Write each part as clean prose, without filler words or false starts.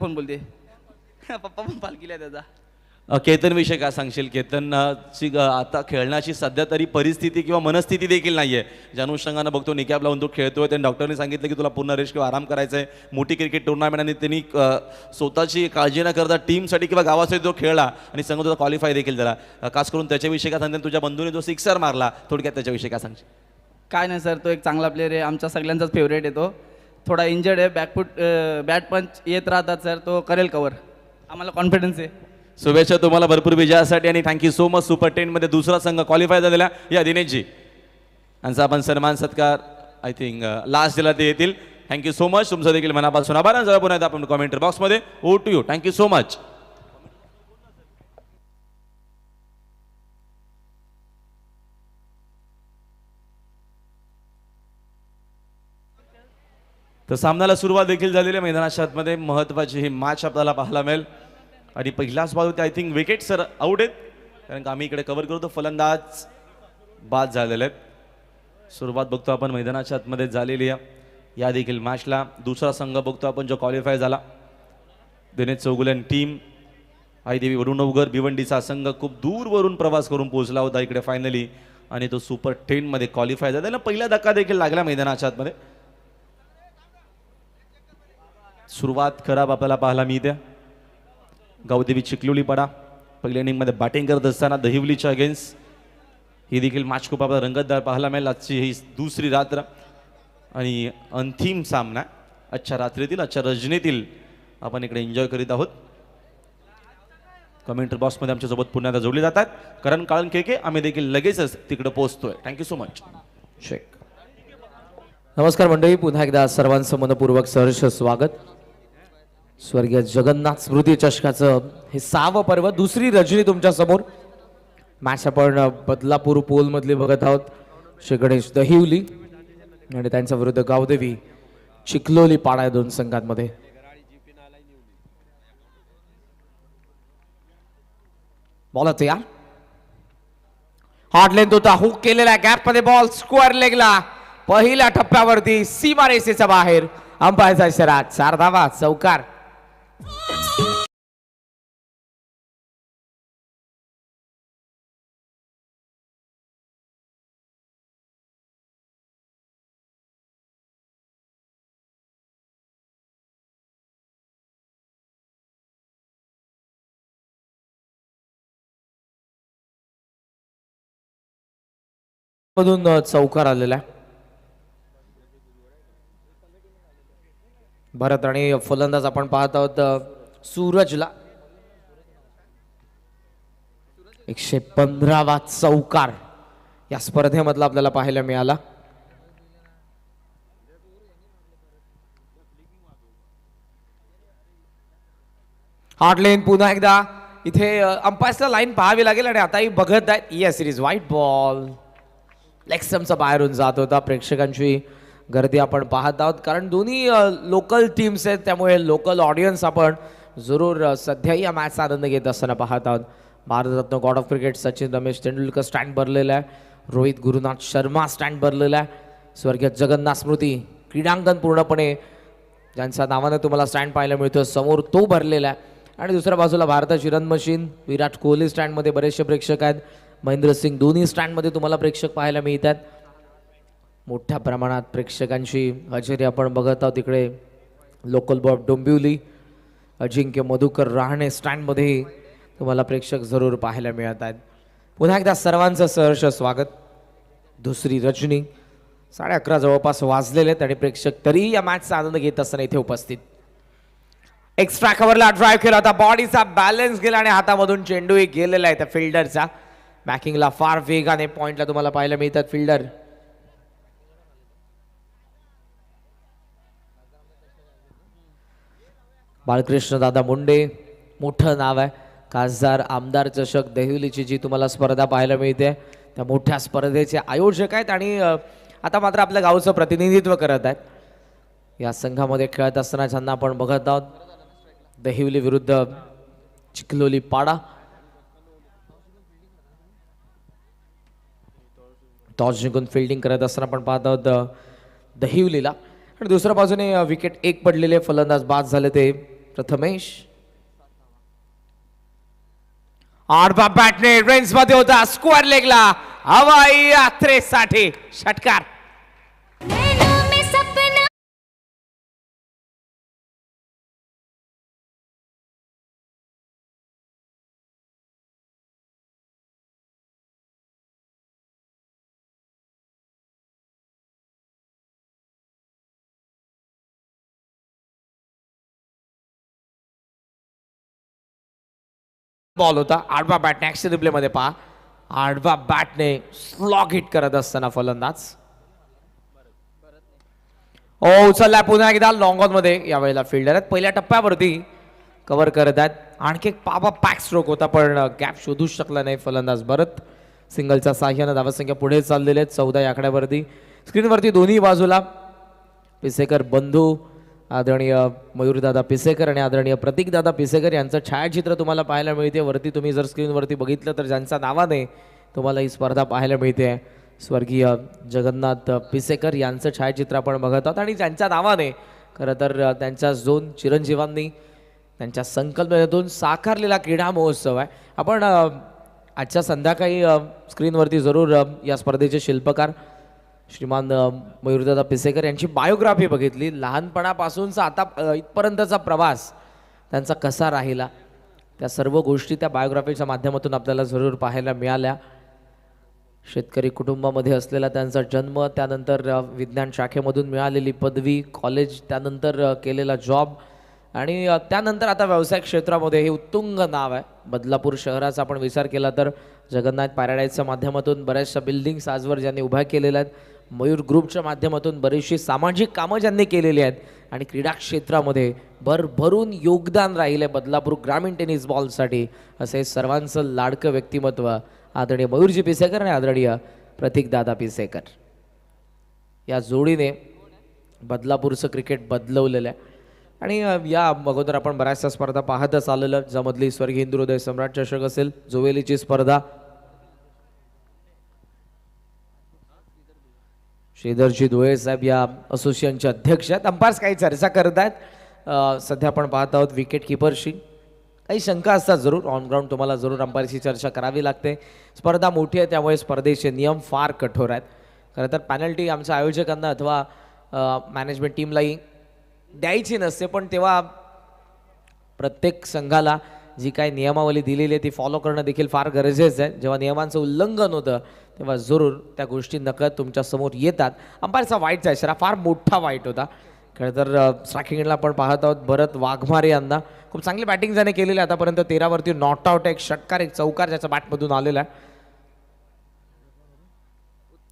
Phone बोलते पप्पा पण पालखीला आहे त्याचा. केतन विषय काय सांगशील? केतनची आता खेळण्याची सध्या तरी परिस्थिती किंवा मनस्थिती देखील नाही आहे. ज्या अनुषंगानं बघतो निकॅप लावून तो खेळतोय, त्यांनी डॉक्टरने सांगितलं की तुला पूर्ण रेस्ट किंवा आराम करायचा आहे. मोठी क्रिकेट टुर्नामेंट आणि त्यांनी स्वतःची काळजी न करता टीमसाठी किंवा गावासाठी तो खेळला आणि संघ तुझा क्वालिफाय देखील झाला. खास करून त्याच्याविषयी काय सांगते? तुझ्या बंधूने जो सिक्सर मारला, थोडक्यात त्याच्याविषयी काय सांगशील? काय नाही सर, तो एक चांगला प्लेअर आहे, आमच्या सगळ्यांचाच फेवरेट आहे. तो थोडा इंजर्ड आहे, बॅट पंच येत राहतात सर, तो करेल कवर, आम्हाला कॉन्फिडन्स आहे. शुभेच्छा तुम्हाला भरपूर विजयासाठी आणि थँक्यू सो मच. सुपर 10 मध्ये दुसरा संघ क्वालिफाय झालेला या दिनेशजी यांचा आपण सन्मान सत्कार आय थिंक लास्ट दिला ते येतील. Thank you so much. तुमचं देखील मनापासून आभार. आणि जरा पुन्हा एकदा आपण कॉमेंट्री बॉक्समध्ये ओ to you. Thank you so much. तर सामन्याला सुरुवात देखील झालेली आहे. मैदानाच्या आतमध्ये महत्त्वाची ही मॅच आपल्याला पाहायला मिळेल आणि पहिलाच बॉल होते I think wicket sir out आहेत, कारण का आम्ही इकडे कव्हर करतो. फलंदाज बाद झालेले आहेत. सुरुवात बघतो आपण मैदानाच्या आतमध्ये झालेली आहे या देखील मॅचला. दुसरा संघ बघतो आपण जो क्वालिफाय झाला, दिनेश चौगुले टीम. आईदेवी वरुणनगर भिवंडीचा संघ खूप दूरवरून प्रवास करून पोहोचला होता इकडे फायनली आणि तो सुपर 10 मध्ये क्वालिफाय झाला. त्याला पहिला धक्का देखील लागला मैदानाच्या आतमध्ये. सुरुवात खराब आपल्याला पाहायला मिळते. गावदेवी चिखलोली पडा पहिल्या इनिंगमध्ये बॅटिंग करत असताना दहिवलीच्या अगेन्स्ट ही देखील मॅच खूप आपल्याला रंगतदार पाहायला मिळेल. आजची ही दुसरी रात्र आणि अंतिम सामना आजच्या रात्रीतील, आजच्या रजनीतील आपण इकडे एन्जॉय करीत आहोत. कमेंट्री बॉक्समध्ये आमच्यासोबत पुन्हा एकदा जोडले जातात करण काळन के आम्ही देखील लगेचच तिकडे पोहोचतोय. Thank you so much. शेख. नमस्कार मंडळी, पुन्हा एकदा सर्वांचं मनपूर्वक सहर्ष स्वागत. स्वर्गीय जगन्नाथ स्मृती चषकाचं हे 6वं पर्व, दुसरी रजनी तुमच्या समोर. मॅच आपण बदलापूर पोल मधली बघत आहोत. श्री गणेश दहिवली आणि त्यांच्या विरुद्ध गावदेवी चिखलोली पाडा या दोन संघांमध्ये. बॉल तयार. हार्ड लेंथ होता, हुक केलेला गॅप मध्ये बॉल स्क्वेअर लेगला. पहिल्या टप्प्यावरती सीमा रेषेच्या बाहेर. अंपायरचा इशारा, 4 धावा, चौकार. मधून चौकार आलेला आहे. भरत आणि फलंदाज आपण पाहत आहोत सूरजला. 115वा चौकार या स्पर्धेमधला आपल्याला पाहायला मिळाला. हार्ड लेन पुन्हा एकदा इथे अंपायर्सला लाईन पाहावी लागेल आणि आताही बघत आहेत. Yes, it is white ball. लेक्समचा बाहेरून जात होता. प्रेक्षकांची गर्दी आपण पाहत आहोत कारण दोन्ही लोकल टीम्स आहेत, त्यामुळे लोकल ऑडियन्स आपण जरूर सध्याही या मॅचचा आनंद घेत असताना पाहत आहोत. Bharat Ratna God of cricket Sachin Ramesh Tendulkar stand भरलेला आहे. रोहित गुरुनाथ शर्मा स्टँड भरलेला आहे. स्वर्गीय जगन्नाथ स्मृती क्रीडांगण पूर्णपणे ज्यांच्या नावानं तुम्हाला स्टँड पाहायला मिळतो समोर तो भरलेला आहे. आणि दुसऱ्या बाजूला भारताची रन मशीन विराट कोहली स्टँडमध्ये बरेचसे प्रेक्षक आहेत. महेंद्र सिंग धोनी स्टँडमध्ये तुम्हाला प्रेक्षक पाहायला मिळतात. मोठ्या प्रमाणात प्रेक्षकांची हजेरी आपण बघत आहोत. इकडे लोकल बॉब डोंबिवली अजिंक्य मधुकर राहणे स्टँडमध्ये तुम्हाला प्रेक्षक जरूर पाहायला मिळत आहेत. पुन्हा एकदा सर्वांचं सहर्ष स्वागत. दुसरी रजनी 11:30 जवळपास वाजलेले आहेत आणि प्रेक्षक तरीही या मॅचचा आनंद घेत असताना इथे उपस्थित. एक्स्ट्रा कव्हरला ड्राईव्ह केला होता, बॉडीचा बॅलन्स गेला आणि हातामधून चेंडूही गेलेला आहे त्या फिल्डरचा. बॅकिंगला फार वेगाने पॉइंटला तुम्हाला पाहायला मिळतात फिल्डर. बाळकृष्ण दादा मुंडे मोठं नाव आहे. खासदार आमदार चषक दहिवलीची जी तुम्हाला स्पर्धा पाहायला मिळते त्या मोठ्या स्पर्धेचे आयोजक आहेत आणि आता मात्र आपल्या गावचं प्रतिनिधित्व करत आहेत. या संघामध्ये खेळत असताना ज्यांना आपण बघत आहोत दहिवली विरुद्ध चिखलोली पाडा. टॉस जिंकून फिल्डिंग करत असताना आपण पाहत आहोत दहिवलीला. आणि दुसऱ्या बाजूने विकेट 1 पडलेले फलंदाज बाद झाले ते प्रथमेश. आडवा बॅटने रेंज मध्ये होता, स्क्वेअर लेगला हवाई यात्रेसाठी षटकार. बॉल होता, आडवा बॅटने ऍक्शन रिप्ले मध्ये पहा, आडवा बॅटने स्लॉग हिट करत असताना फलंदाज. उचलला पुन्हा एकदा लॉंग ऑन मध्ये. यावेळेला फिल्डर आहेत पहिल्या टप्प्यावरती कव्हर करत आहेत. आणखी एक पापा पॅक स्ट्रोक होता पण गॅप शोधू शकला नाही फलंदाज भरत. सिंगलच्या साह्यानं धावसंख्या पुढे चाललेले आहेत 14 या आकड्यावरती. स्क्रीनवरती दोन्ही बाजूला पिसेकर बंधू आदरणीय मयूरदादा पिसेकर आणि आदरणीय प्रतीकदादा पिसेकर यांचं छायाचित्र तुम्हाला पाहायला मिळते. वरती तुम्ही जर स्क्रीनवरती बघितलं तर ज्यांच्या नावाने तुम्हाला ही स्पर्धा पाहायला मिळते स्वर्गीय जगन्नाथ पिसेकर यांचं छायाचित्र आपण बघत आहोत. आणि ज्यांच्या नावाने खरं तर त्यांच्या दोन चिरंजीवांनी त्यांच्या संकल्पनेतून साकारलेला क्रीडा महोत्सव आहे. आपण आजच्या संध्याकाळी स्क्रीनवरती जरूर या स्पर्धेचे शिल्पकार श्रीमान मयूरदादा पिसेकर यांची बायोग्राफी बघितली. लहानपणापासूनचा आता इथपर्यंतचा प्रवास त्यांचा कसा राहिला त्या सर्व गोष्टी त्या बायोग्राफीच्या माध्यमातून आपल्याला जरूर पाहायला मिळाल्या. शेतकरी कुटुंबामध्ये असलेला त्यांचा जन्म, त्यानंतर विज्ञान शाखेमधून मिळालेली पदवी, कॉलेज, त्यानंतर केलेला जॉब आणि त्यानंतर आता व्यावसायिक क्षेत्रामध्ये हे उत्तुंग नाव आहे. बदलापूर शहराचा आपण विचार केला तर जगन्नाथ पॅराडाईजच्या माध्यमातून बऱ्याचशा बिल्डिंग्स आजवर ज्यांनी उभ्या केलेल्या आहेत, मयूर ग्रुपच्या माध्यमातून बरीचशी सामाजिक कामं ज्यांनी केलेली आहेत आणि क्रीडा क्षेत्रामध्ये भरभरून योगदान राहिले बदलापूर ग्रामीण टेनिस बॉलसाठी, असे सर्वांचं लाडकं व्यक्तिमत्व आदरणीय मयूरजी पिसेकर आणि आदरणीय प्रतीकदादा पिसेकर या जोडीने बदलापूरचं क्रिकेट बदलवलेलं आहे. आणि या अगोदर आपण बऱ्याचशा स्पर्धा पाहतच आलेलं, ज्यामधली स्वर्गीय हिंदुहृदय सम्राट चषक असेल, जोवेलीची स्पर्धा, श्रीधरजी धुळे साहेब या असोसिएशनचे अध्यक्ष आहेत. अंपायर्स काही चर्चा करत आहेत. सध्या आपण पाहत आहोत विकेट किपरशी काही शंका असतात जरूर, ऑन ग्राउंड तुम्हाला जरूर अंपायरशी चर्चा करावी लागते. स्पर्धा मोठी आहे त्यामुळे स्पर्धेचे नियम फार कठोर आहेत. खरं तर पॅनल्टी आमच्या आयोजकांना अथवा मॅनेजमेंट टीमलाही द्यायची नसते, पण तेव्हा प्रत्येक संघाला जी काही नियमावली दिलेली आहे ती फॉलो करणं देखील फार गरजेचं आहे. जेव्हा नियमांचं उल्लंघन होतं तेव्हा जरूर त्या गोष्टी नकळत तुमच्यासमोर येतात. अंपायरचा वाईटचा इशारा फार मोठा वाईट होता. खरं तर स्ट्रायकिंगला आपण पाहत आहोत भरत वाघमारे यांना. खूप चांगली बॅटिंग त्याने केलेली आहे आतापर्यंत. 13वरती नॉट आउट, एक षटकार, एक चौकार ज्याच्या बॅटमधून आलेला आहे.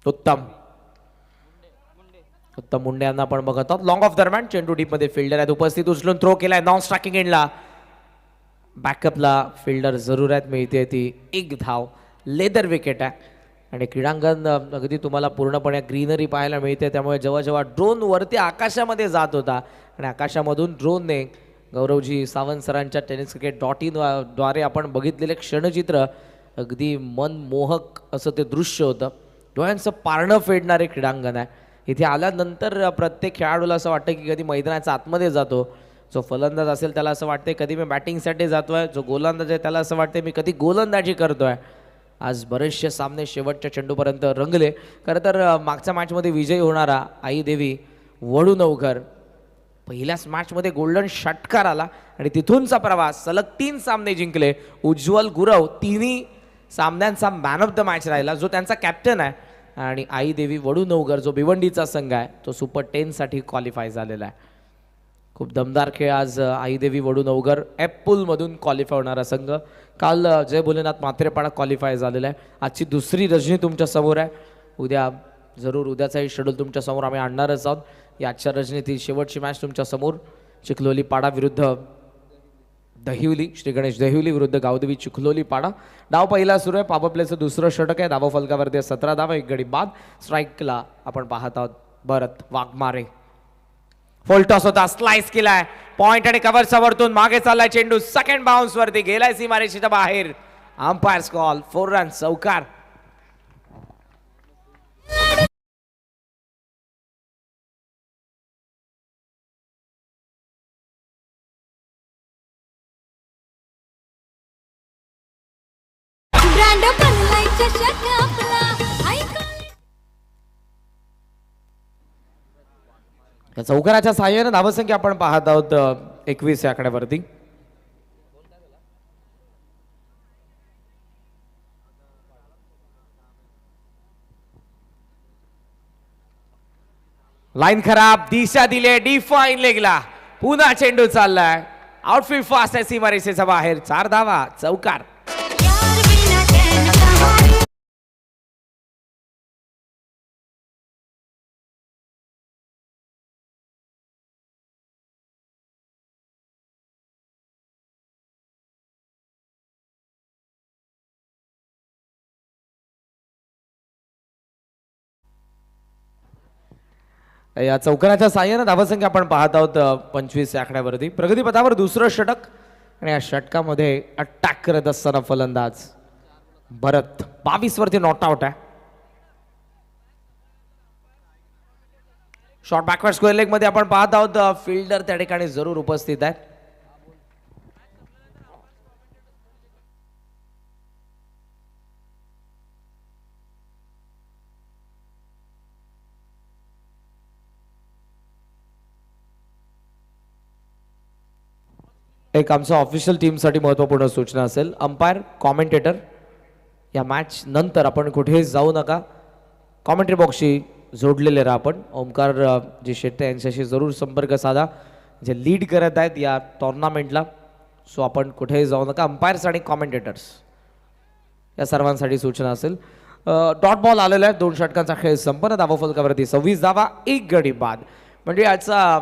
उत्तम मुंडे यांना आपण बघत आहोत. लॉंग ऑफ दरम्यान चेंडू डीपमध्ये फिल्डर आहेत उपस्थित, उचलून थ्रो केलाय नॉन स्ट्रायकिंग एंडला. बॅकअपला फिल्डर जरूर आहेत, मिळते ती एक धाव. लेदर विकेट आहे आणि क्रीडांगण अगदी तुम्हाला पूर्णपणे ग्रीनरी पाहायला मिळते. त्यामुळे जेव्हा जेव्हा ड्रोन वरती आकाशामध्ये जात होता आणि आकाशामधून ड्रोनने गौरवजी सावंत सरांच्या tenniscricket.in द्वारे आपण बघितलेले क्षणचित्र अगदी मनमोहक असं ते दृश्य होतं. डोळ्यांचं पारणं फेडणारे क्रीडांगण आहे. इथे आल्यानंतर प्रत्येक खेळाडूला असं वाटतं की कधी मैदानाच्या आतमध्ये जातो. जो फलंदाज असेल त्याला असं वाटते कधी मी बॅटिंगसाठी जातोय, जो गोलंदाज आहे त्याला असं वाटते मी कधी गोलंदाजी करतोय. आज बरेचसे सामने शेवटच्या चेंडूपर्यंत रंगले. खरं तर मागच्या मॅचमध्ये विजयी होणारा आई देवी वडूनवघर पहिल्याच मॅचमध्ये गोल्डन षटकार आला आणि तिथूनचा प्रवास सलग 3 सामने जिंकले. उज्ज्वल गुरव तिन्ही सामन्यांचा मॅन ऑफ द मॅच राहिला, जो त्यांचा कॅप्टन आहे. आणि आई देवी वडूनवघर जो भिवंडीचा संघ आहे तो सुपर 10 साठी क्वालिफाय झालेला आहे. खूप दमदार खेळ आज आई देवी वडूनवघर एफ पूलमधून क्वालिफाय होणारा संघ. काल जय भोलेनाथ मात्रेपाडा क्वालिफाय झालेला आहे. आजची दुसरी रजनी तुमच्या समोर आहे. उद्या जरूर उद्याचाही शेड्यूल तुमच्या समोर आम्ही आणणारच आहोत. या आजच्या रजनीतील शेवटची मॅच तुमच्या समोर चिखलोली पाडा विरुद्ध दहिवली, श्री गणेश दहिवली विरुद्ध गावदेवी चिखलोली पाडा. डाव पहिला सुरू आहे. पॉवर प्लेचं दुसरं षटक आहे. धावा फलकावरती 17 धावा, एक गडी बाद. स्ट्राईकला आपण पाहत आहोत भरत वाघमारे. फुलटॉस होता, स्लाइस केलाय, पॉइंट आणि कव्हरच्या वरतून मागे चाललाय चेंडू, सेकंड बाउन्स वरती गेलाय सीमारेषेच्या बाहेर. अंपायर्स कॉल 4 रन चौकार. चषक आपला ऐका या चौकाराच्या साह्याने धावसंख्या आपण पाहत आहोत 21 या आकड्यावरती. लाईन खराब, दिशा दिले, डिफाईन लेगला, पुन्हा चेंडू चाललाय, आउटफील्ड फास्ट आहे सीमारेषेच्या बाहेर, 4 धावा, चौकार. प्यार बिना चैन कहानी या चौकाराच्या साह्याने धावसंख्या आपण पाहत आहोत 25 या आकड्यावरती. प्रगतीपथावर दुसरं षटक आणि या षटकामध्ये अटॅक करत असताना फलंदाज भरत 22 वरती नॉट आउट आहे. शॉर्ट बॅकवर्ड स्क्वेअर लेग मध्ये आपण पाहत आहोत फिल्डर त्या ठिकाणी जरूर उपस्थित आहेत. एक आमच्या ऑफिशियल टीमसाठी महत्त्वपूर्ण सूचना असेल. अंपायर कॉमेंटेटर या मॅच नंतर आपण कुठेही जाऊ नका, कॉमेंट्री बॉक्सशी जोडलेले राहा. आपण ओमकार जी शेट्टे यांच्याशी जरूर संपर्क साधा, जे लीड करत आहेत या टॉर्नामेंटला. सो आपण कुठेही जाऊ नका, अंपायर्स आणि कॉमेंटेटर्स या सर्वांसाठी सूचना असेल. डॉट बॉल आलेला आहे, 2 षटकांचा खेळ संपन्न. धावफलकावरती 26 धावा, 1 गडी बाद. म्हणजे याचा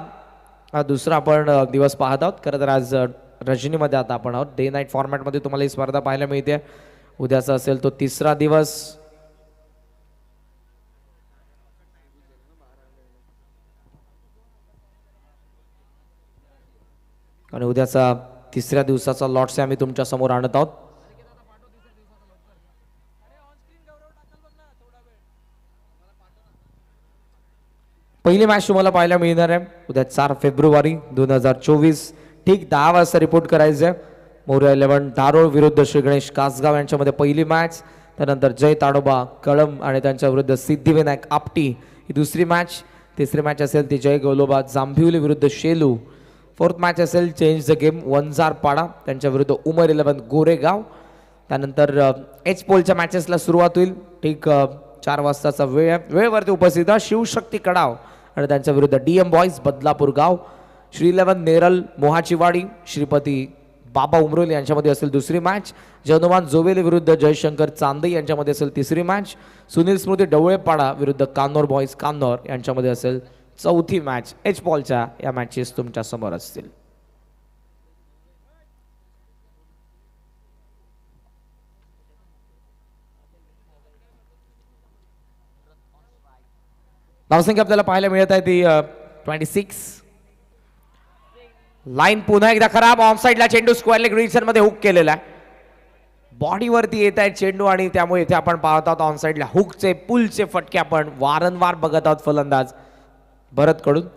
दुसरा आपण दिवस पाहत आहोत. खरं तर आज रजनीमध्ये आता आपण आहोत, डे नाईट फॉर्मॅटमध्ये तुम्हाला ही स्पर्धा पाहायला मिळते. उद्याचा असेल तो 3रा दिवस. आणि उद्याचा 3ऱ्या दिवसाचा लॉट्स आम्ही तुमच्या समोर आणत आहोत. पहिली मॅच तुम्हाला पाहायला मिळणार आहे उद्या 4 फेब्रुवारी 2024 ठीक 10 वाजता रिपोर्ट करायचं आहे. मोरया 11 धारोळ विरुद्ध श्री गणेश कासगाव यांच्यामध्ये पहिली मॅच. त्यानंतर जय ताडोबा कळम आणि त्यांच्या विरुद्ध सिद्धिविनायक आपटी ही दुसरी मॅच. तिसरी मॅच असेल ती जय गौलोबा जांभिवली विरुद्ध शेलू. 4th मॅच असेल चेंज द गेम वंजारपाडा त्यांच्या विरुद्ध उमर 11 गोरेगाव. त्यानंतर एच पोलच्या मॅचेसला सुरुवात होईल ठीक 4 वाजताचा वेळ आहे. वेळेवरती उपस्थित शिवशक्ती कडाव आणि त्यांच्या विरुद्ध डीएम बॉईज बदलापूर गाव. श्री 11 नेरल मोहाचीवाडी श्रीपती बाबा उमरोली यांच्यामध्ये असेल दुसरी मॅच. जनुमान जोवेली विरुद्ध जयशंकर चांदई यांच्यामध्ये असेल तिसरी मॅच. सुनील स्मृती डवळेपाडा विरुद्ध कान्नोर बॉईज कान्नोर यांच्यामध्ये असेल 4थी मॅच. एच पॉलच्या या मॅचेस तुमच्या समोर असतील. धावसंख्या आपल्याला पाहायला मिळत आहे ती 26. लाईन पुन्हा एकदा खराब, ऑफ साईडला चेंडू स्क्वेअर लेग रिजन मध्ये हुक केलेला आहे. बॉडीवरती येत आहे चेंडू आणि त्यामुळे इथे आपण पाहत आहोत ऑन साईडला हुकचे पुलचे फटके आपण वारंवार बघत आहोत फलंदाज भरत कडून.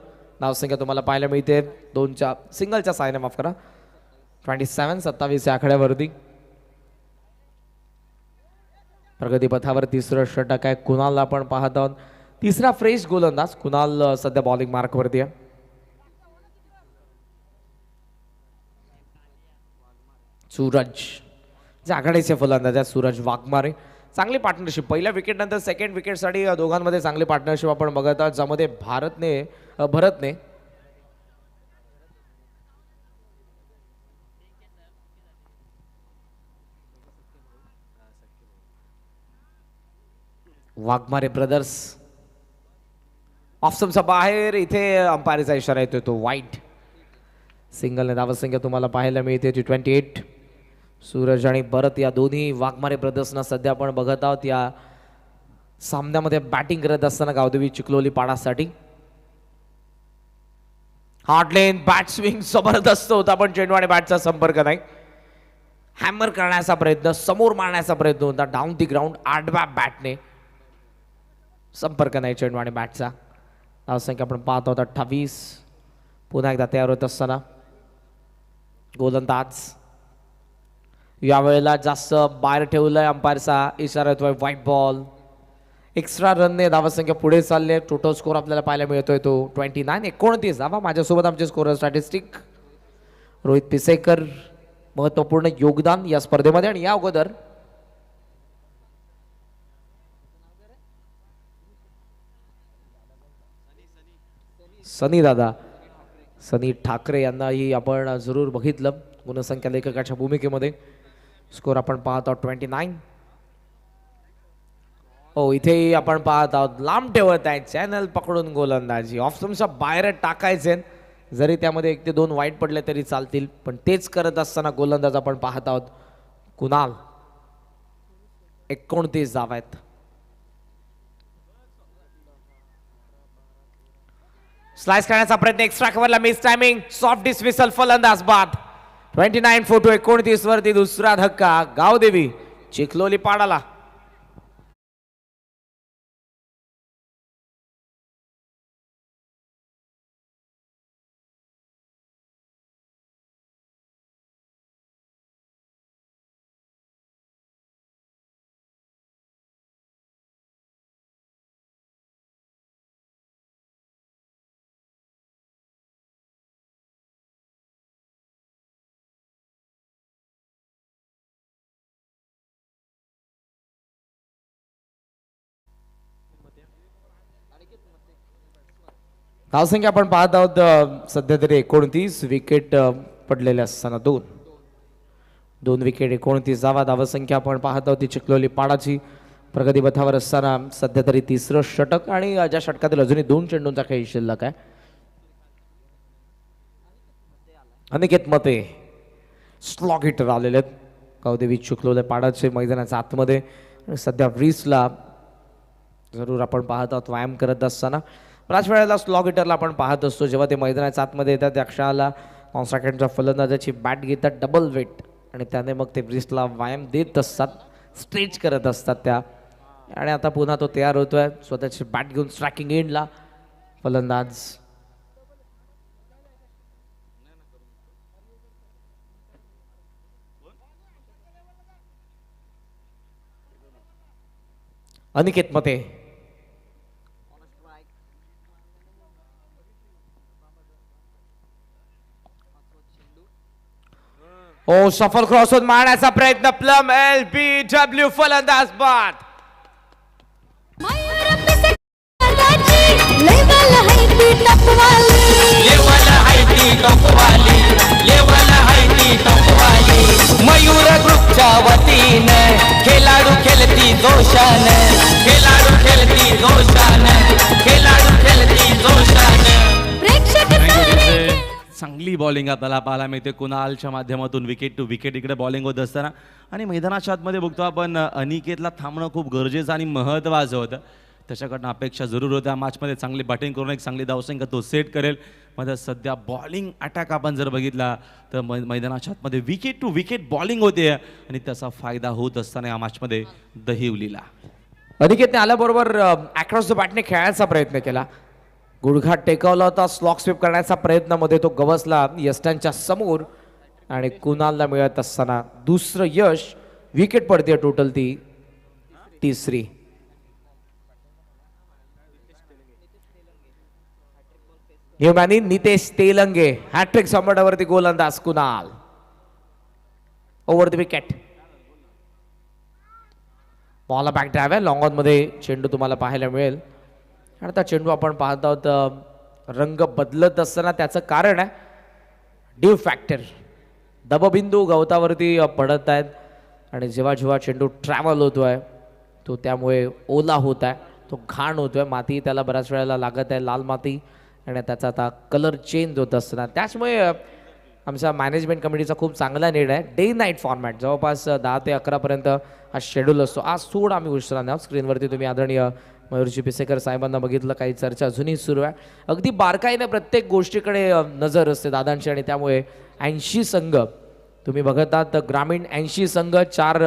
धावसंख्या तुम्हाला पाहायला मिळते 2च्या सिंगलच्या सायने माफ करा 27 या आकड्यावरती. प्रगतीपथावर 3रं षटक आहे. कुणालला आपण पाहत आहोत. 3रा फ्रेश गोलंदाज कुणाल सध्या बॉलिंग मार्कवरती आहे. सूरज जे आघाडीचे फलंदाज आहेत सूरज वाघमारे. चांगली पार्टनरशिप पहिल्या विकेट नंतर सेकंड विकेटसाठी दोघांमध्ये चांगली पार्टनरशिप आपण बघत आहोत, ज्यामध्ये भरतने वाघमारे ब्रदर्स ऑफसमचा बाहेर. इथे अंपायरचा इशारा येतोय तो वाईट. सिंगलने धावसंख्या तुम्हाला पाहायला मिळते ती 28. सूरज आणि भरत या दोन्ही वाघमारे ब्रदर्सना सध्या आपण बघत आहोत या सामन्यामध्ये बॅटिंग करत असताना गावदेवी चिखलोली पाडासाठी. हार्ड लेन बॅट स्विंग जबरदस्त होता पण चेंडू आणि बॅटचा संपर्क नाही. हॅमर करण्याचा प्रयत्न, समोर मारण्याचा प्रयत्न होता डाऊन दी ग्राउंड. आडव्या बॅटने संपर्क नाही चेंडू आणि बॅटचा. धावसंख्या आपण पाहत आहोत 28. पुन्हा एकदा तयार होत असताना गोलंदाज यावेळेला जास्त बाहेर ठेवलंय अंपायरचा इशारा येतोय व्हाईट बॉल. एक्स्ट्रा रनने धावसंख्या पुढे चालले. टोटल स्कोर आपल्याला पाहायला मिळतोय तो 29-29 धावा. माझ्यासोबत आमचे स्कोर स्टॅटिस्टिक रोहित पिसेकर महत्वपूर्ण योगदान या स्पर्धेमध्ये. आणि या अगोदर सनी ठाकरे यांनाही आपण जरूर बघितलं गुणसंख्या लेखकाच्या भूमिकेमध्ये. स्कोर आपण पाहत आहोत 29. हो इथेही आपण पाहत आहोत लांब ठेवत आहे चॅनल पकडून गोलंदाजी. ऑप्शनच्या बाहेर टाकायचे जरी त्यामध्ये 1 ते 2 वाईट पडले तरी चालतील, पण तेच करत असताना गोलंदाज आपण पाहत आहोत कुणाल. 29 धावा आहेत. स्लाइस करण्याचा प्रयत्न एक्स्ट्रा कव्हरला मिस टायमिंग. सॉफ्ट डिसमिसल फलंदाज बाद. 29-29 वरती दुसरा धक्का गावदेवी चिखलोली पाडाला. धावसंख्या आपण पाहत आहोत सध्या तरी 29. विकेट पडलेल्या असताना दोन विकेट 29 धावा. धावसंख्या आपण पाहत आहोत ती चिखलोली पाडाची प्रगती पथावर असताना सध्या तरी 3रं षटक आणि ज्या षटकातील अजूनही 2 चेंडूंचा खेळ शिल्लक आहे. अनिकेत मते स्लॉग हिटर आलेले आहेत गावदेवी चिखलोली पाडाचे मैदानाच्या आतमध्ये. आणि सध्या व्रीसला जरूर आपण पाहत आहोत व्यायाम करत असताना. बऱ्याच वेळेला स्लॉग हिटरला आपण पाहत असतो जेव्हा ते मैदानाच्या आतमध्ये येतात त्या क्षणाला कॉन्स्ट्रॅक्टच्या फलंदाजाची बॅट घेतात डबल वेट आणि त्याने मग ते ब्रिस्टला व्यायाम देत असतात, स्ट्रेच करत असतात त्या. आणि आता पुन्हा तो तयार होतोय स्वतःची बॅट घेऊन स्ट्रायकिंग एंडला फलंदाज. अनिकेत मते ओ सफल क्रॉस होत मारण्याचा प्रयत्न प्लम LBW फलंदाज बाद. मयूर पिसे कराची लेवल है ती टपवाली मयूर ग्रुपच्या वतीनं खेळाडू खेळती जोशान. प्रेक्षक सारे चांगली बॉलिंग आपल्याला पाहायला मिळते कुणालच्या माध्यमातून. विकेट टू विकेट इकडे बॉलिंग होत असताना आणि मैदानाच्या आतमध्ये बघतो आपण अनिकेतला थांबणं खूप गरजेचं आणि महत्त्वाचं होतं. त्याच्याकडनं अपेक्षा जरूर होत्या मॅचमध्ये चांगली बॅटिंग करून एक चांगली धावसंख्या तो सेट करेल. मध्ये सध्या बॉलिंग अटॅक आपण जर बघितला तर मैदानाच्या आतमध्ये विकेट टू विकेट बॉलिंग होते आणि त्याचा फायदा होत असताना या मॅचमध्ये दहिवलीला. अनिकेतने आल्याबरोबर अक्रॉस द बॅटने खेळायचा प्रयत्न केला. गुडघा टेकवला होता स्लॉक स्वीप करण्याचा प्रयत्नामध्ये तो गवसला यष्टांच्या समोर आणि कुणालला मिळत असताना दुसरं यश. विकेट पडते टोटल ती 3री. न्यूमॅनी नितेश तेलंगे हॅट्रिक संबंधावरती गोलंदाज कुणाल. Over the wicket. बॉलला बॅक ड्राईव्ह आहे. लॉंग ऑन मध्ये चेंडू तुम्हाला पाहायला मिळेल. आणि आता चेंडू आपण पाहत आहोत रंग बदलत असताना त्याचं कारण आहे ड्यू फॅक्टर. दबबिंदू गवतावरती पडत आहेत आणि जेव्हा जेव्हा चेंडू ट्रॅव्हल होतोय तो त्यामुळे ओला होत आहे, तो घाण होतोय, माती त्याला बऱ्याच वेळेला लागत आहे, लाल माती, आणि त्याचा आता कलर चेंज होत असताना. त्याचमुळे आमच्या मॅनेजमेंट कमिटीचा खूप चांगला निर्णय आहे. डे नाईट फॉर्मॅट जवळपास 10 ते 11 पर्यंत हा शेड्यूल असतो. आज थोडा आम्ही उशिरा आहोत. स्क्रीनवरती तुम्ही आदरणीय मयूरजी पिसेकर साहेबांना बघितलं. काही चर्चा अजूनही सुरू आहे. अगदी बारकाईने प्रत्येक गोष्टीकडे नजर असते दादांची आणि त्यामुळे 80 संघ तुम्ही बघत आहात. ग्रामीण 80 संघ, 4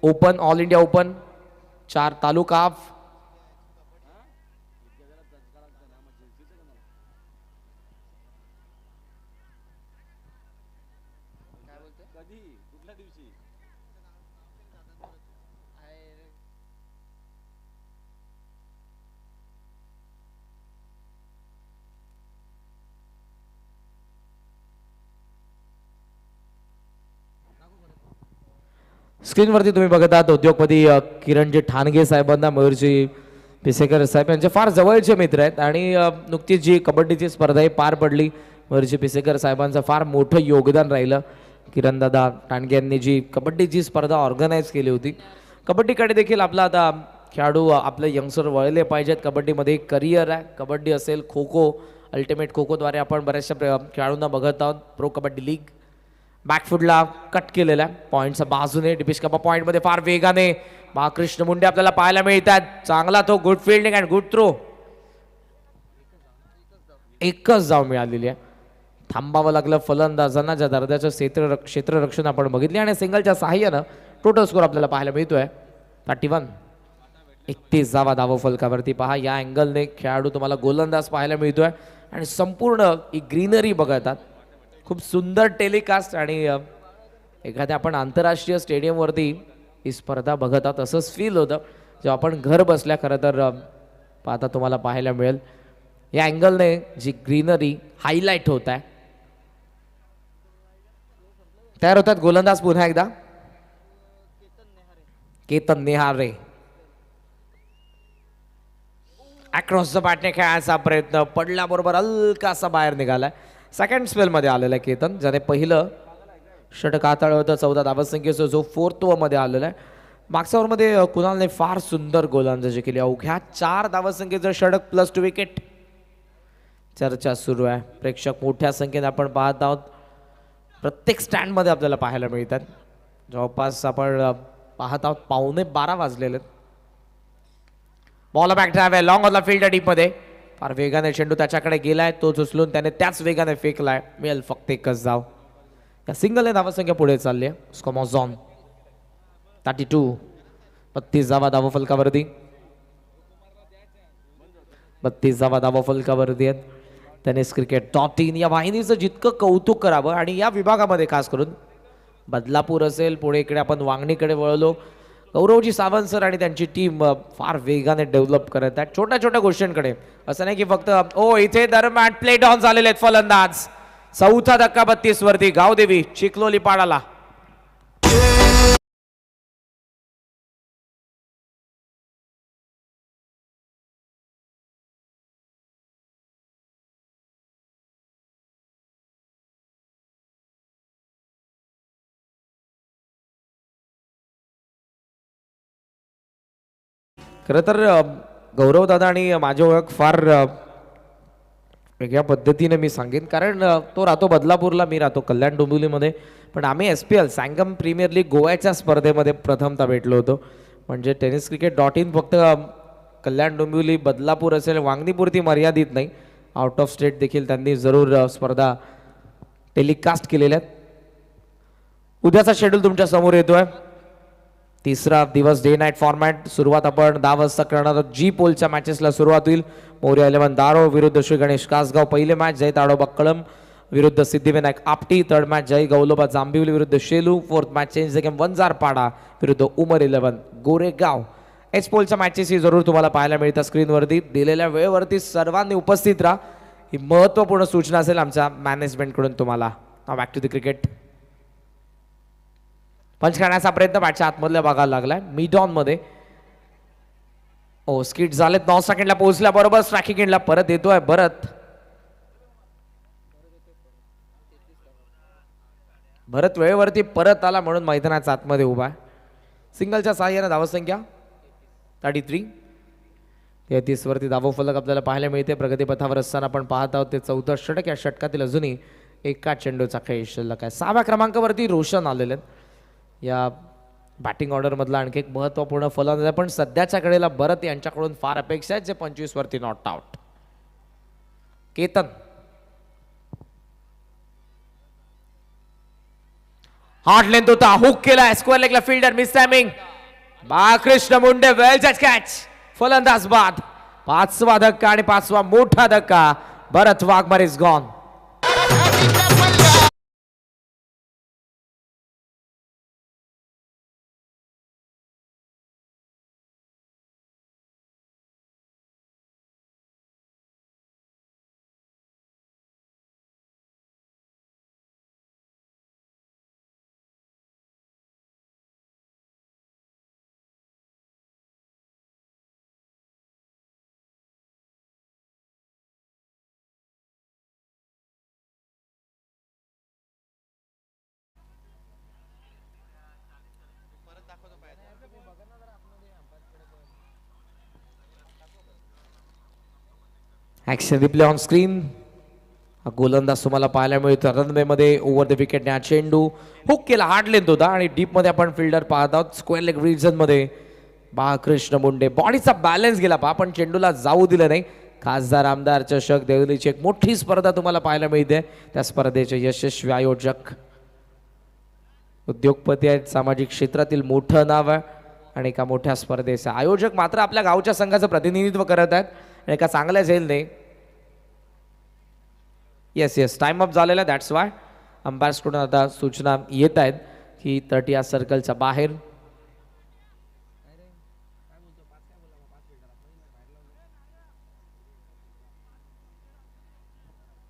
ओपन ऑल इंडिया ओपन, 4 तालुका स्क्रीनवरती तुम्ही बघत आहात उद्योगपती किरणजी ठाणगे साहेबांना, मयूरजी पिसेकर साहेब यांचे फार जवळचे मित्र आहेत आणि नुकतीच जी कबड्डीची स्पर्धा ही पार पडली, मयूरजी पिसेकर साहेबांचं फार मोठं योगदान राहिलं. किरणदादा ठाणगे यांनी जी कबड्डीची स्पर्धा ऑर्गनाईज केली होती, कबड्डीकडे देखील आपला आता खेळाडू आपले यंगस्टर वळले पाहिजेत. कबड्डीमध्ये एक करिअर आहे. कबड्डी असेल, खो खो, अल्टिमेट खो खोद्वारे आपण बऱ्याचशा खेळाडूंना बघत आहोत. प्रो कबड्डी लीग बॅकफुटला कट केलेला आहे पॉईंटच्या बाजूने. डिपिश कपा पॉईंटमध्ये फार वेगाने महाकृष्ण मुंडे आपल्याला पाहायला मिळतात. चांगला तो good fielding and good throw. एकच धाव मिळालेली आहे. थांबावं लागलं फलंदाजांना. ज्या दर्जाचं क्षेत्ररक्षण आपण बघितले आणि सिंगलच्या सहाय्यानं टोटल स्कोर आपल्याला पाहायला मिळतोय 31. 31 धावा धावफलकावरती पहा. या अँगलने खेळाडू तुम्हाला गोलंदाज पाहायला मिळतोय आणि संपूर्ण ही ग्रीनरी बघतात. खूप सुंदर टेलिकास्ट आणि एखाद्या आपण आंतरराष्ट्रीय स्टेडियमवरती ही स्पर्धा बघत आहोत असंच फील होतं जेव्हा आपण घर बसल्या खरं तर पाहता तुम्हाला पाहायला मिळेल. या अँगलने जी ग्रीनरी हायलाईट होत आहे. तयार होतात गोलंदाज पुन्हा एकदा. केतन नेहारे अक्रॉस द बॅटने खेळायचा प्रयत्न पडल्याबरोबर हलकासा बाहेर निघालाय. सेकंड स्पेलमध्ये आलेला आहे केतन, ज्याने पहिलं षटक हाताळलं होतं 14 धावसंख्येचं, जो 4th ओव्हरमध्ये आलेला आहे. मागच्या ओव्हरमध्ये कुणालने फार सुंदर गोलंदाजी केली. अवघ्या 4 धावसंख्येचं षटक प्लस 2 विकेट. चर्चा सुरू आहे. प्रेक्षक मोठ्या संख्येने आपण पाहत आहोत. प्रत्येक स्टँडमध्ये आपल्याला पाहायला मिळतात. जवळपास आपण पाहत आहोत 11:15 वाजलेले आहेत. बॉल बॅक ड्राइव्ह आहे लॉंग ऑन द फील्ड डीपमध्ये. फार वेगाने चेंडू त्याच्याकडे गेलाय. तो उचलून त्याने त्याच वेगाने फेकलाय. मिळेल फक्त एकच धाव. या सिंगलने धावसंख्या पुढे चालली आहे. स्कोमॉझॉन 32. 32 धावा धावफलकावरती. 32 धावा धावफलकावरती आहेत. टेनिस क्रिकेट .in या वाहिनीचं जितकं कौतुक करावं आणि या विभागामध्ये खास करून बदलापूर असेल, पुढे इकडे आपण वांगणीकडे वळलो, गौरवजी सावंत सर आणि त्यांची टीम फार वेगाने डेव्हलप करत आहेत छोट्या छोट्या गोष्टींकडे. असं नाही की फक्त इथे दरम्यान प्ले डाऊन झालेले आहेत फलंदाज. 4था धक्का 32 वरती. गावदेवी चिखलोली पाडाला. खरं तर गौरव दादा आणि माझी ओळख फार वेगळ्या पद्धतीने मी सांगेन, कारण तो राहतो बदलापूरला, मी राहतो कल्याण डोंबिवलीमध्ये. पण आम्ही SPL संगम प्रीमियर लीग गोव्याच्या स्पर्धेमध्ये प्रथमतः भेटलो होतो. म्हणजे टेनिस क्रिकेट .in फक्त कल्याण डोंबिवली बदलापूर असेल वांगणीपुरती मर्यादित नाही, आउट ऑफ स्टेट देखील त्यांनी जरूर स्पर्धा टेलिकास्ट केलेल्या आहेत. उद्याचा शेड्यूल तुमच्या समोर येतोय. तिसरा दिवस डे नाईट फॉर्मॅट. सुरुवात आपण 10 वाजता करणार आहोत. जी पोलच्या मॅचेसला सुरुवात होईल. मोर्या 11 दारो विरुद्ध श्री गणेश कासगाव पहिले मॅच. जय ताडोबा कळम विरुद्ध सिद्धिविनायक आपटी. थर्ड मॅच जय गौलोबा जांभिवली विरुद्ध Shelu. Fourth match change the game Vanjarpada विरुद्ध उमर 11 गोरेगाव. एच पोलच्या मॅचेस ही जरूर तुम्हाला पाहायला मिळतात स्क्रीनवरती. दिलेल्या वेळेवरती सर्वांनी उपस्थित राहा. ही महत्त्वपूर्ण सूचना असेल आमच्या मॅनेजमेंटकडून तुम्हाला. Back to the cricket. Punch करण्याचा प्रयत्न मॅचच्या आतमधल्या भागाला लागलाय. मिड ऑन मध्ये स्किट झालेत. 9 सेकंडला पोहोचल्या बरोबर स्ट्रायकिंग एंडला परत येतोय भरत वेळेवरती परत आला म्हणून मैदानाच्या आतमध्ये उभा आहे. सिंगलच्या सहाय्याने धावसंख्या 33. 33 वरती धावफलक आपल्याला पाहायला मिळते. प्रगतीपथावर असताना आपण पाहत आहोत ते 4थं षटक. या षटकातील अजूनही एका चेंडूचा खेळ शिल्लक आहे. 6व्या क्रमांकावरती रोशन आलेले आहेत. या बॅटिंग ऑर्डरमधला आणखी एक महत्त्वपूर्ण फलंदाज आहे, पण सध्याच्या कडेला भरत यांच्याकडून फार अपेक्षा आहेत, जे 25 वरती not out. Ketan hard length होता, हुक केला स्क्वेअर लेगला. Fielder miss timing. Balkrishna Munde well जज कॅच. फलंदाज बाद. 5वा धक्का आणि 5वा मोठा धक्का. Bharat Waghmare is gone. Action replay on screen. हा गोलंदाज तुम्हाला पाहायला मिळतो रनवेमध्ये ओव्हर द विकेट. हा चेंडू हुक केला, हार्ड लेंथ होता आणि डीपमध्ये आपण फिल्डर पाहत आहोत. स्क्वेअर लेग रिजनमध्ये बाळकृष्ण मुंडे बॉडीचा बॅलन्स गेला पहा, पण चेंडूला जाऊ दिलं नाही. खासदार आमदार चषक देवलीची एक मोठी स्पर्धा तुम्हाला पाहायला मिळते. त्या स्पर्धेचे यशस्वी आयोजक उद्योगपती आहेत, सामाजिक क्षेत्रातील मोठं नाव आहे आणि एका मोठ्या स्पर्धेचे आयोजक मात्र आपल्या गावच्या संघाचं प्रतिनिधित्व करत आहेत आणि एका चांगल्या झेलने. येस टाइम अप झालेला, दॅट्स वाय अंपायर्सकडून आता सूचना येत आहेत की 30 या सर्कलच्या बाहेर.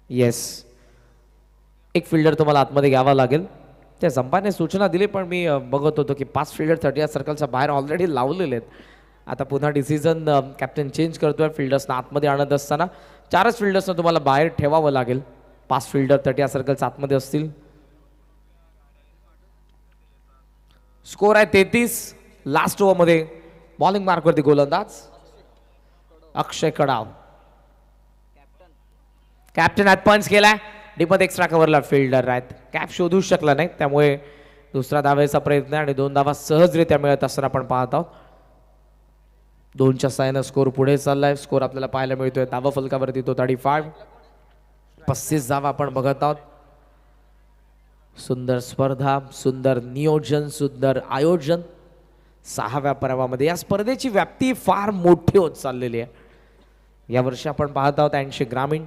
येस, एक फिल्डर तुम्हाला आतमध्ये घ्यावा लागेल. त्या अंपायरने सूचना दिली, पण मी बघत होतो की 5 फिल्डर 30 या सर्कलच्या बाहेर ऑलरेडी लावलेले आहेत. आता पुन्हा डिसिजन कॅप्टन चेंज करतोय. फिल्डर्सना आतमध्ये आणत असताना 4च फिल्डर्सना तुम्हाला बाहेर ठेवावं लागेल. 5 फिल्डर 30 या सर्कलच्या आतमध्ये असतील. स्कोर आहे 33. लास्ट ओव्हरमध्ये बॉलिंग मार्कवरती गोलंदाज अक्षय कडाव. कॅप्टन आत पंच केलाय. डीपमध्ये एक्स्ट्रा कव्हरला फिल्डर आहेत. कॅप शोधू शकला नाही, त्यामुळे दुसरा धावेचा प्रयत्न आणि 2 धावा सहजरित्या मिळत असताना आपण पाहत आहोत. 2च्या साहाय्यानं स्कोर पुढे चाललाय. स्कोर आपल्याला पाहायला मिळतोय धावा फलकावरती तो 35. 35 धावा आपण बघत आहोत. सुंदर स्पर्धा, सुंदर नियोजन, सुंदर आयोजन 6व्या पर्वामध्ये. या स्पर्धेची व्याप्ती फार मोठी होत चाललेली आहे. यावर्षी आपण पाहत आहोत 80 ग्रामीण,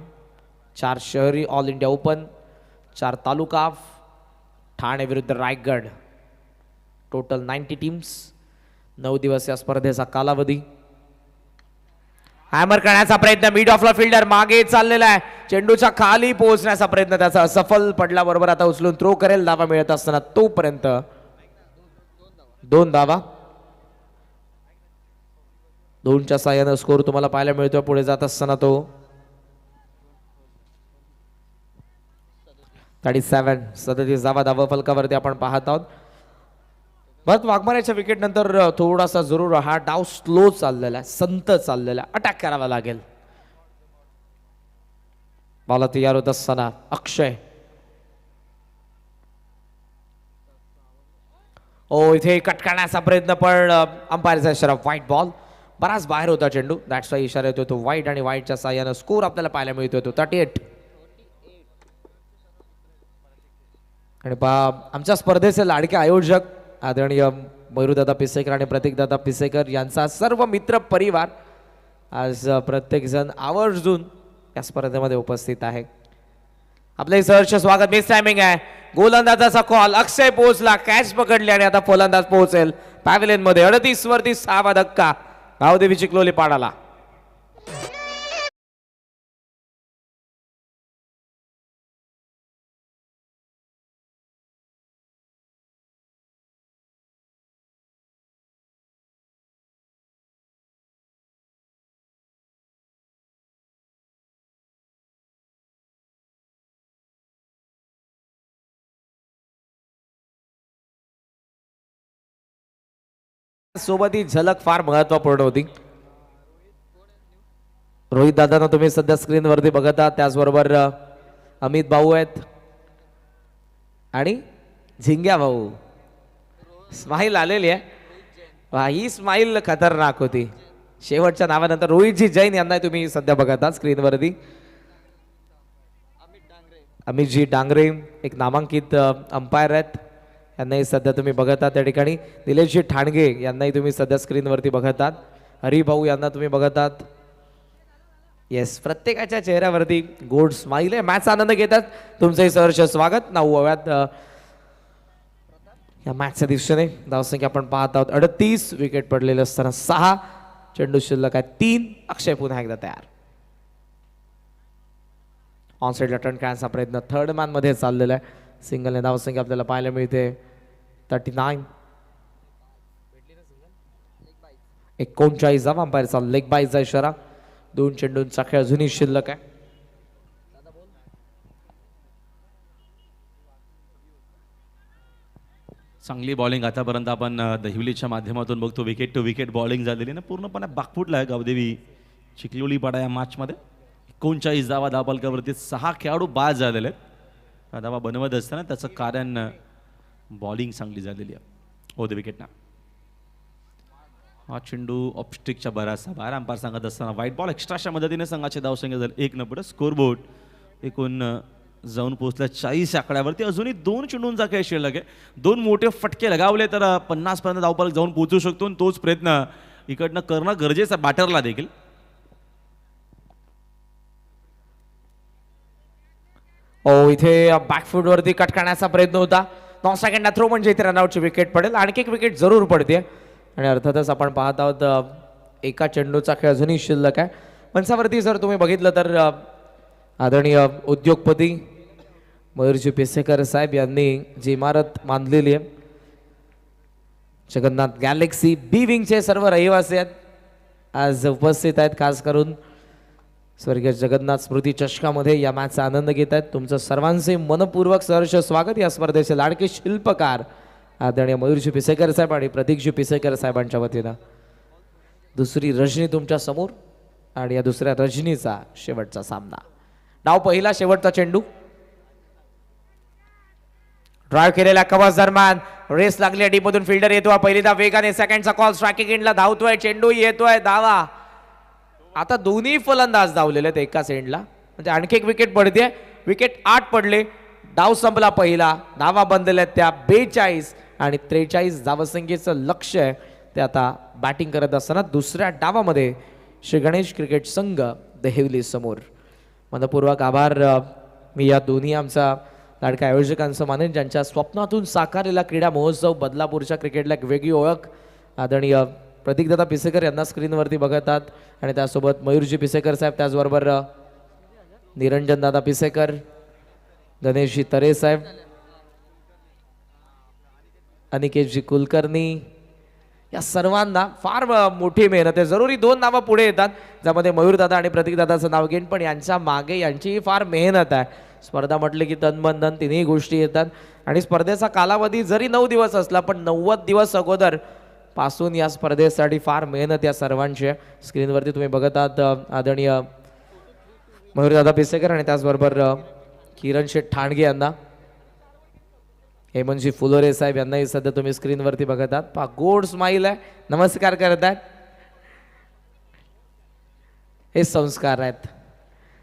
4 शहरी ऑल इंडिया ओपन, 4 तालुका, ठाणे विरुद्ध रायगड, टोटल 90 टीम्स, 9 दिवस या स्पर्धेचा कालावधी. हॅमर करण्याचा प्रयत्न, मिड ऑफला फिल्डर मागे चाललेला आहे. चेंडूच्या खाली पोहोचण्याचा प्रयत्न त्याचा असफल पडला. बरोबर आता उचलून थ्रो करेल. धावा मिळत असताना तोपर्यंत 2 धावा. 2च्या साहाय्यानं स्कोर तुम्हाला पाहायला मिळतोय पुढे जात असताना तो 37 धावा फलकावरती आपण पाहत आहोत. भरत वाघमारेच्या विकेट नंतर थोडासा जरूर हा डाव स्लो चाललेला आहे, संत चाललेला आहे. अटॅक करावा लागेल. बॉल तयार होत असताना अक्षय. इथे कट करण्याचा प्रयत्न, पण अंपायरचा इशारा वाईट बॉल. बराच बाहेर होता चेंडू, दॅट्स वाय इशारा येतो तो वाईट आणि वाईटच्या साह्यानं स्कोर आपल्याला पाहायला मिळतोय तो 38. आणि आमच्या स्पर्धेचे लाडके आयोजक आदरणीय मयूरदादा पिसेकर आणि प्रतीकदादा पिसेकर यांचा सर्व मित्र परिवार आज प्रत्येक जण आवर्जून या स्पर्धेमध्ये उपस्थित आहे. आपले सहर्ष स्वागत. मिस टायमिंग आहे. गोलंदाजाचा कॉल. अक्षय पोहोचला, कॅच पकडली आणि आता फलंदाज पोहोचेल पॅव्हिलियन मध्ये. 38 वरती 6वा धक्का गावदेवी चिखलोली पाडाला. सोबत ही झलक फार महत्वपूर्ण होती. रोहित दादांना तुम्ही सध्या स्क्रीनवरती बघत आहात. त्याचबरोबर अमित भाऊ आहेत आणि झिंग्या भाऊ. स्माईल आलेली आहे. ही स्माईल खतरनाक होती. शेवटच्या नावानंतर रोहितजी जैन यांना तुम्ही सध्या बघत आहात स्क्रीनवरती. अमितजी डांगरे एक नामांकित अंपायर आहेत. यांनाही सध्या तुम्ही बघत आहात त्या ठिकाणी. निलेशजी ठाणगे यांनाही तुम्ही सध्या स्क्रीनवरती बघत आहात. हरिभाऊ यांना तुम्ही बघत आहात. येस, प्रत्येकाच्या चेहऱ्यावरती गोड स्माईल आहे. मॅचचा आनंद घेतात. तुमचंही सहर्ष स्वागत. 9व्यात या मॅचच्या दिवशीने धावसंख्या आपण पाहत आहोत 38. विकेट पडलेले असताना 6. चेंडू शिल्लक आहे 3. अक्षय पुन्हा एकदा तयार. ऑन साईडला टर्न करण्याचा प्रयत्न थर्ड मॅन मध्ये चाललेला आहे. सिंगलने धावसंख्या आपल्याला पाहायला मिळते 39. 39 धावा. अंपायरचा लेग बायचा इशारा. 2 चेंडूंचा खेळ अजूनही शिल्लक आहे. चांगली बॉलिंग आतापर्यंत आपण दहिवलीच्या माध्यमातून बघतो. विकेट टू विकेट बॉलिंग झालेली ना, पूर्णपणे बाकफुटला आहे गावदेवी चिखलोली पाडा या मॅचमध्ये. 39 धावा धावफलकावरती 6 खेळाडू बाद झालेले आहेत. हा धावा बनवत असताना त्याचं कारण बॉलिंग चांगली झालेली आहे ओ द विकेटना. हा चेंडू ऑपस्टिकच्या बराचसा बाहेर अंपायर सांगत असताना व्हाईट बॉल एक्स्ट्राच्या मदतीने संघाचे धावसंख्या झाले 1 पुढे. स्कोरबोर्ड एकूण जाऊन पोहोचल्या 40 आकड्यावरती. अजूनही 2 चेंडूंचा खेळ शिल्लक आहे. 2 मोठे फटके लगावले तर 50 पर्यंत धावफलक जाऊन पोहोचू शकतो. आणि तोच प्रयत्न इकडनं करणं गरजेचं बॅटरला देखील. इथे बॅकफूट वरती कट करण्याचा प्रयत्न होता. 9 सेकंडला थ्रो म्हणजे इथे रनआउटची विकेट पडेल. आणखी एक विकेट जरूर पडते आणि अर्थातच आपण पाहत आहोत एका चेंडूचा खेळ अजूनही शिल्लक आहे. मंचावरती जर तुम्ही बघितलं तर आदरणीय उद्योगपती मयूरजी पेसेकर साहेब यांनी जी इमारत बांधलेली आहे, जगन्नाथ गॅलेक्सी बी विंगचे सर्व रहिवासी आहेत आज उपस्थित आहेत. खास करून स्वर्गीय जगन्नाथ स्मृती चषकामध्ये या मॅचचा आनंद घेत आहेत. तुमचं सर्वांचे मनपूर्वक सहर्ष स्वागत. या स्पर्धेचे लाडके शिल्पकार आदरणीय मयूरजी पिसेकर साहेब आणि प्रतीकजी पिसेकर साहेबांच्या वतीनं दुसरी रजनी तुमच्या समोर आणि या दुसऱ्या रजनीचा शेवटचा सामना. डाव पहिला, शेवटचा चेंडू. ड्राईव्ह केलेल्या कव्हर्स दरम्यान रेस लागली. डीपमधून फिल्डर येतो. पहिल्यांदा वेगाने सेकंडचा कॉल. स्ट्रायकिंग एंडला धावतोय चेंडू, येतोय धावा. आता दोन्ही फलंदाज धावलेले आहेत एकाच एंडला, म्हणजे आणखी एक विकेट पडते. विकेट 8 पडले. डाव संपला पहिला. धावा बनलेल्या त्या 42 आणि 43 धावसंख्येचं लक्ष आहे ते आता बॅटिंग करत असताना दुसऱ्या डावामध्ये श्री गणेश क्रिकेट संघ देहवली समोर. मनपूर्वक आभार मी या दोन्ही आमच्या लाडक्या आयोजकांचं मानेन, ज्यांच्या स्वप्नातून साकारलेला क्रीडा महोत्सव बदलापूरच्या क्रिकेटला एक वेगळी ओळख. आदरणीय प्रतीकदादा पिसेकर यांना स्क्रीनवरती बघतात आणि त्यासोबत मयूरजी पिसेकर साहेब, त्याचबरोबर निरंजन दादा पिसेकर, गणेशजी तरे साहेब, अनिकेतजी कुलकर्णी, या सर्वांना फार मोठी मेहनत आहे. जरुरी 2 नावं पुढे येतात ज्यामध्ये मयूरदादा आणि प्रतीकदादाचं नाव घेईन, पण यांच्या मागे यांचीही फार मेहनत आहे. स्पर्धा म्हटली की तन मन धन तिन्ही गोष्टी येतात आणि स्पर्धेचा कालावधी जरी 9 दिवस असला पण 90 दिवस अगोदर पासून या स्पर्धेसाठी फार मेहनत या सर्वांची आहे. स्क्रीनवरती तुम्ही बघत आहात आदरणीय मयूरदादा पिसेकर आणि त्याचबरोबर किरण शेठ ठाणगे यांना, हेमंतजी फुलोरे साहेब यांनाही सध्या तुम्ही स्क्रीनवरती बघत आहात. पहा गोड स्माईल आहे, नमस्कार करत आहेत. हे संस्कार आहेत.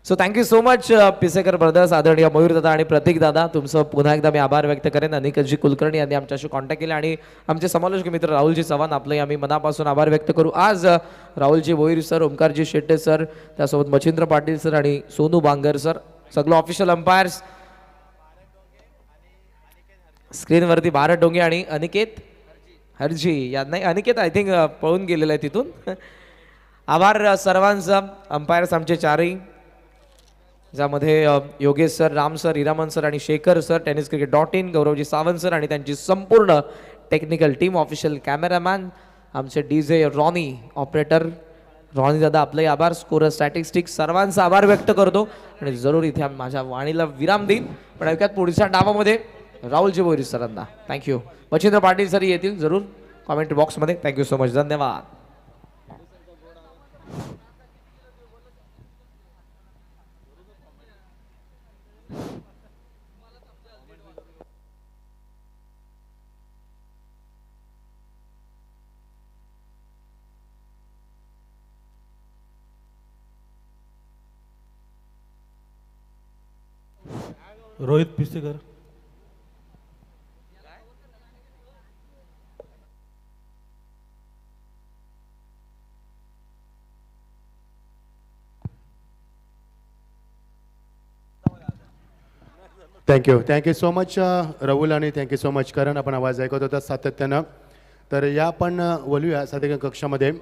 So thank you so much Pisekar brothers, आदरणीय मयूरदादा आणि प्रतीकदादा. तुमचं पुन्हा एकदा मी आभार व्यक्त करेन. अनिकेतजी कुलकर्णी यांनी आमच्याशी कॉन्टॅक्ट केला आणि आमचे समालोचक मित्र राहुलजी चव्हाण, आपलंही आम्ही मनापासून आभार व्यक्त करू. आज राहुलजी भोईर सर, ओमकारजी शेट्टे सर, त्यासोबत मच्छिंद्र पाटील सर आणि सोनू बांगर सर, सगळं ऑफिशियल अंपायर्स. स्क्रीनवरती भारत डोंगे आणि अनिकेत हरजी यांना, अनिकेत आय थिंक पळून गेलेलं आहे तिथून. आभार सर्वांचा. अंपायर्स आमचे चारही, ज्यामध्ये Yogesh sir, Ram sir, Hiraman sir आणि Shekhar sir, tennis cricket .in, Gauravji Sawant sir आणि त्यांची संपूर्ण टेक्निकल टीम, ऑफिशियल कॅमेरामॅन, आमचे DJ रॉनी, ऑपरेटर रॉनी दादा, आपलाही आभार. स्कोर स्टॅटिस्टिक्स, सर्वांचा आभार व्यक्त करतो आणि जरूर इथे माझ्या वाणीला विराम देईन. पण ऐकूयात पुढच्या डावामध्ये राहुलजी बोरी सरांना. थँक्यू. मच्छिंद्र पाटील सर येतील जरूर कॉमेंट्री बॉक्समध्ये. Thank you so much. धन्यवाद. Rohit Pisekar. Thank you so much Rahul आणि थँक्यू सो मच करण. आपण आवाज ऐकत होता सातत्यानं. तर या आपण बोलूया साधे कक्षामध्ये.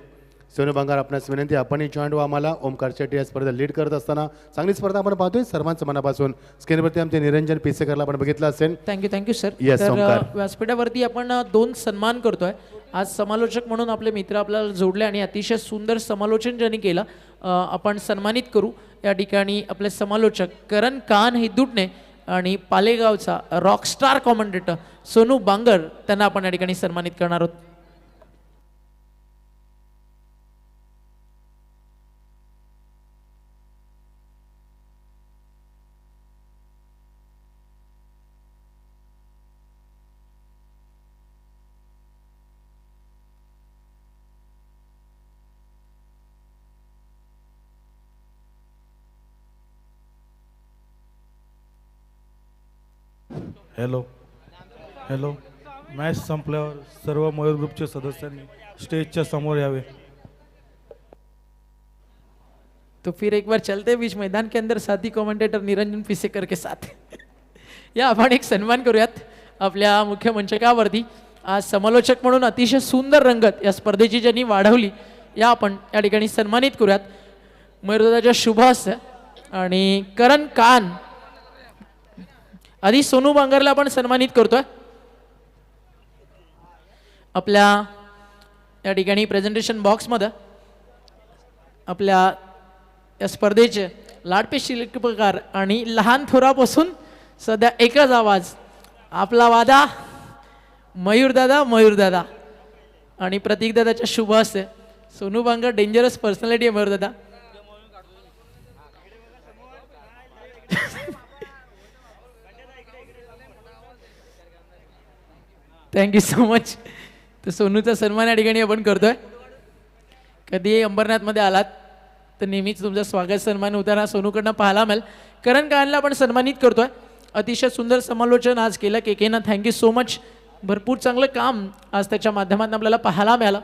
सोनू बांगर, आपणास विनंती, आपणही जॉईंट व्हा आम्हाला. ओमकार शेट्टी या स्पर्धा लीड करत असताना चांगली स्पर्धा आपण पाहतोय सर्वांचं मनापासून. स्क्रीनवरती आमचे निरंजन पिसेकरला आपण बघितलं असेल. Thank you sir. Yes, ओमकार. व्यासपीठावरती आपण 2 सन्मान करतोय आज. समालोचक म्हणून आपले मित्र आपल्याला जोडले आणि अतिशय सुंदर समालोचन ज्यांनी केलं आपण सन्मानित करू. या ठिकाणी आपले समालोचक करण कान हिदुटणे आणि पालेगावचा रॉकस्टार कॉमेंटेटर सोनू बांगर, त्यांना आपण या ठिकाणी सन्मानित करणार आहोत. हॅलो हॅलो मॅच संपल्यावर सर्व मयूर ग्रुपचे सदस्यांनी स्टेजच्या समोर यावे. तो फिर एक बार चलते बीच मैदान के अंदर साथी कमेंटेटर निरंजन पिसेकर के साथ या आपण एक सन्मान करूयात आपल्या मुख्य मंचकावरती. आज समालोचक म्हणून अतिशय सुंदर रंगत या स्पर्धेची ज्यांनी वाढवली या आपण या ठिकाणी सन्मानित करूयात. मयूरदादाच्या शुभ हस्ते आणि करण कान आधी सोनू बांगरला आपण सन्मानित करतोय. आपल्या या ठिकाणी प्रेझेंटेशन बॉक्समध्ये आपल्या या स्पर्धेचे लाडपे शिल्पकार आणि लहान थोरापासून सध्या एकच आवाज आपला वादा मयूरदादा मयूरदादा आणि प्रतीकदादाच्या शुभ हस्ते सोनू बांगर डेंजरस पर्सनॅलिटी आहे मयूरदादा. Thank you so much. तर सोनूचा सन्मान या ठिकाणी आपण करतोय. कधी अंबरनाथमध्ये आलात तर नेहमीच तुमचं स्वागत सन्मान उतारा सोनूकडनं पाहायला मिळेल. करण कानला आपण सन्मानित करतोय. अतिशय सुंदर समालोचन आज केलं केकेनं. Thank you so much. भरपूर चांगलं काम आज त्याच्या माध्यमातून आपल्याला पाहायला मिळालं.